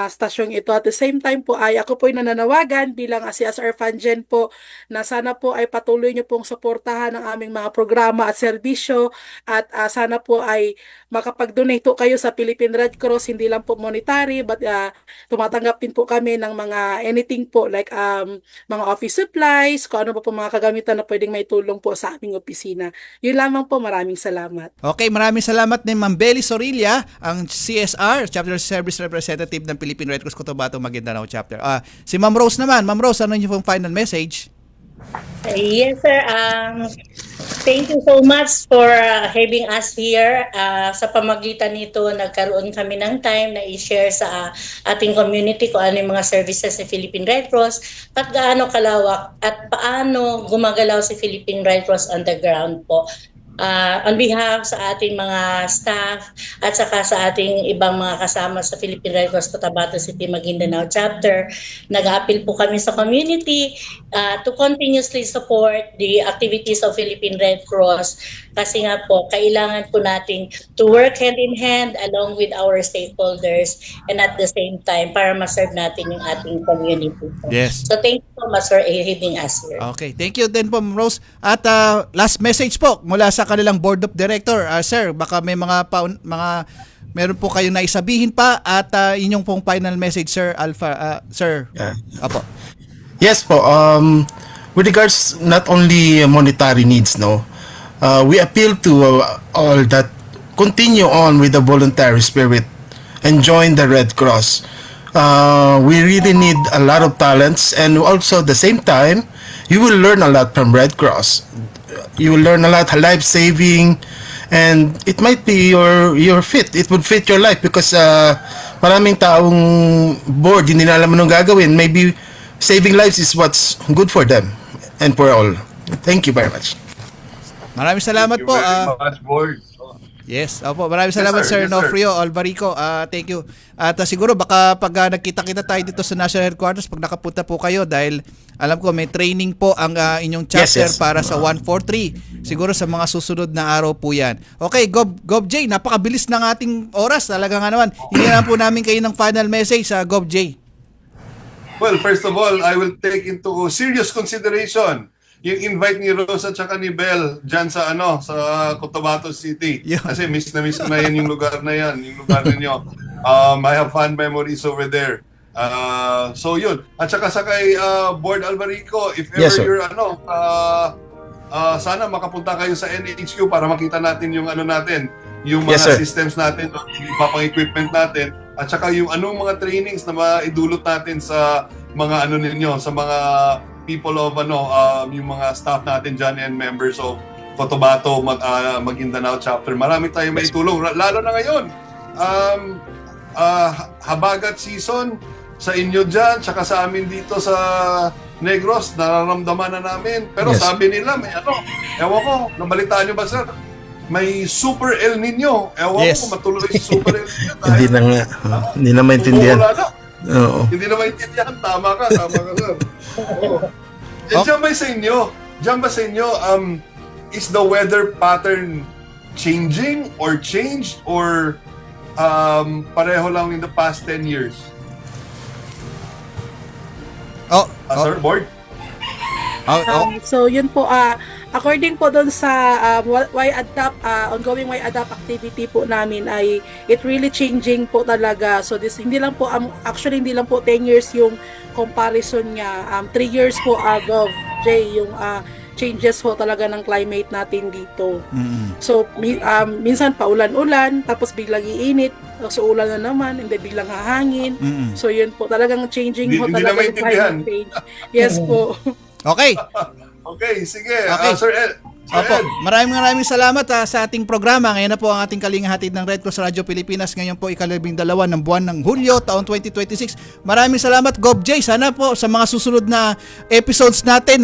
stasyong ito. At the same time po ay ako po ay nananawagan bilang CSR Fund po na sana po ay patuloy nyo pong suportahan ang aming mga programa at serbisyo at sana po ay makapag-donate po kayo sa Philippine Red Cross, hindi lang po monetary but tumatanggap din po kami ng mga anything po like mga office supplies, kung ano po mga kagamitan na pwedeng may tulong po sa aming opisina. Yun lamang po, maraming salamat. Okay, maraming salamat din Ma'am Belly Sorilla, ang CSR, Chapter Service Representative ng Philippine Red Cross Cotabato Maguindanao Chapter. Si Ma'am Rose naman. Ma'am Rose, ano yung final message? Yes, sir. Thank you so much for having us here. Sa pamagitan nito, nagkaroon kami ng time na i-share sa ating community kung ano yung mga services ni Philippine Red Cross at gaano kalawak at paano gumagalaw si Philippine Red Cross on the ground po. On behalf sa ating mga staff at saka sa ating ibang mga kasama sa Philippine Red Cross Cotabato City Maguindanao Chapter, nag-a-appeal po kami sa community to continuously support the activities of Philippine Red Cross kasi nga po, kailangan po nating to work hand in hand along with our stakeholders and at the same time para ma-serve natin yung ating community. Yes. So thank you so much for having us here. Okay, thank you din po Ma'am Rose. At last message po mula sa kanilang board of director. Sir, baka may meron po kayong naisabihin pa at inyong pong final message, Sir Alpha, Sir. Yeah. Apo. Yes po. with regards not only monetary needs, no, we appeal to all that continue on with the voluntary spirit and join the Red Cross. We really need a lot of talents, and also at the same time, you will learn a lot from Red Cross. You will learn a lot, life-saving, and it might be your fit. It would fit your life because maraming taong bored, hindi na alam anong gagawin. Maybe saving lives is what's good for them and for all. Thank you very much. Maraming salamat po. Much board. Yes, opo. Maraming salamat, sir. Sir Yes, sir. Nofrio Alvarico. Thank you. At siguro baka pag nagkita-kita tayo dito sa National Headquarters pag nakapunta po kayo dahil alam ko may training po ang inyong chapter Yes. para sa 143. Siguro sa mga susunod na araw po yan. Okay, Gov J, napakabilis ng ating oras. Talaga nga naman. Hindi na po namin kayo ng final message sa Gov J. Well, first of all, I will take into serious consideration yung invite ni Rose at saka ni Belle dyan sa sa Cotabato City. Kasi miss na yan yung lugar na yan, yung lugar ninyo. I have fond memories over there. So yun. At saka sa kay Board Alvarico, if ever Yes, sir. you're sana makapunta kayo sa NHQ para makita natin yung natin, yung Yes, mga sir. systems natin, yung pang-equipment natin, at saka yung anong mga trainings na maidulot natin sa mga ninyo, sa mga people of yung mga staff natin dyan and members of Cotabato Maguindanao chapter. Marami tayong maitulong, lalo na ngayon. Habagat season sa inyo dyan, tsaka sa amin dito sa Negros, nararamdaman na namin. Pero Yes. sabi nila, may ewan ko, nabalitaan nyo ba, sir? May Super El Nino. Ewan Yes. ko, matuloy si Super El Nino. Hindi na nga. Hindi na maintindihan. Wala na. Oo. Hindi na maintindihan. Tama ka, sir. Oo. Diyan ba sa inyo, is the weather pattern changing or changed or pareho lang in the past 10 years? Sir, Board? So yun po, according po doon sa ongoing Y-Adapt activity po namin ay it really changing po talaga. So this hindi lang po actually hindi lang po 10 years yung comparison niya. 3 years po Gov J yung changes po talaga ng climate natin dito. So minsan pa ulan-ulan tapos biglang iinit, so ulan na naman, hindi biglang hahangin. So yun po talagang changing po Hindi na talaga yung maintindihan. climate change. Yes po. Okay. Okay, sige. Okay. Sir Ed. Opo, maraming salamat sa ating programa. Ngayon na po ang ating Kalinga Hatid ng Red Cross Radio Pilipinas. Ngayon po ika-12 ng buwan ng Hulyo, taon 2026. Maraming salamat, Gov J. Sana po sa mga susunod na episodes natin,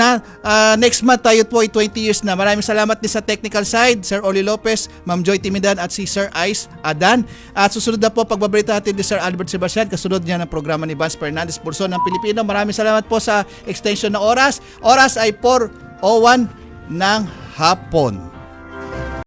next month tayo po ay 20 years na. Maraming salamat din sa technical side, Sir Oli Lopez, Ma'am Joy Timidan at si Sir Ice Adan. At susunod na po pagbabalita natin ni Sir Albert Sebastian, kasunod niya ng programa ni Vance Fernandez Purson ng Pilipino. Maraming salamat po sa extension ng oras. Oras ay 4:01 ng hapon.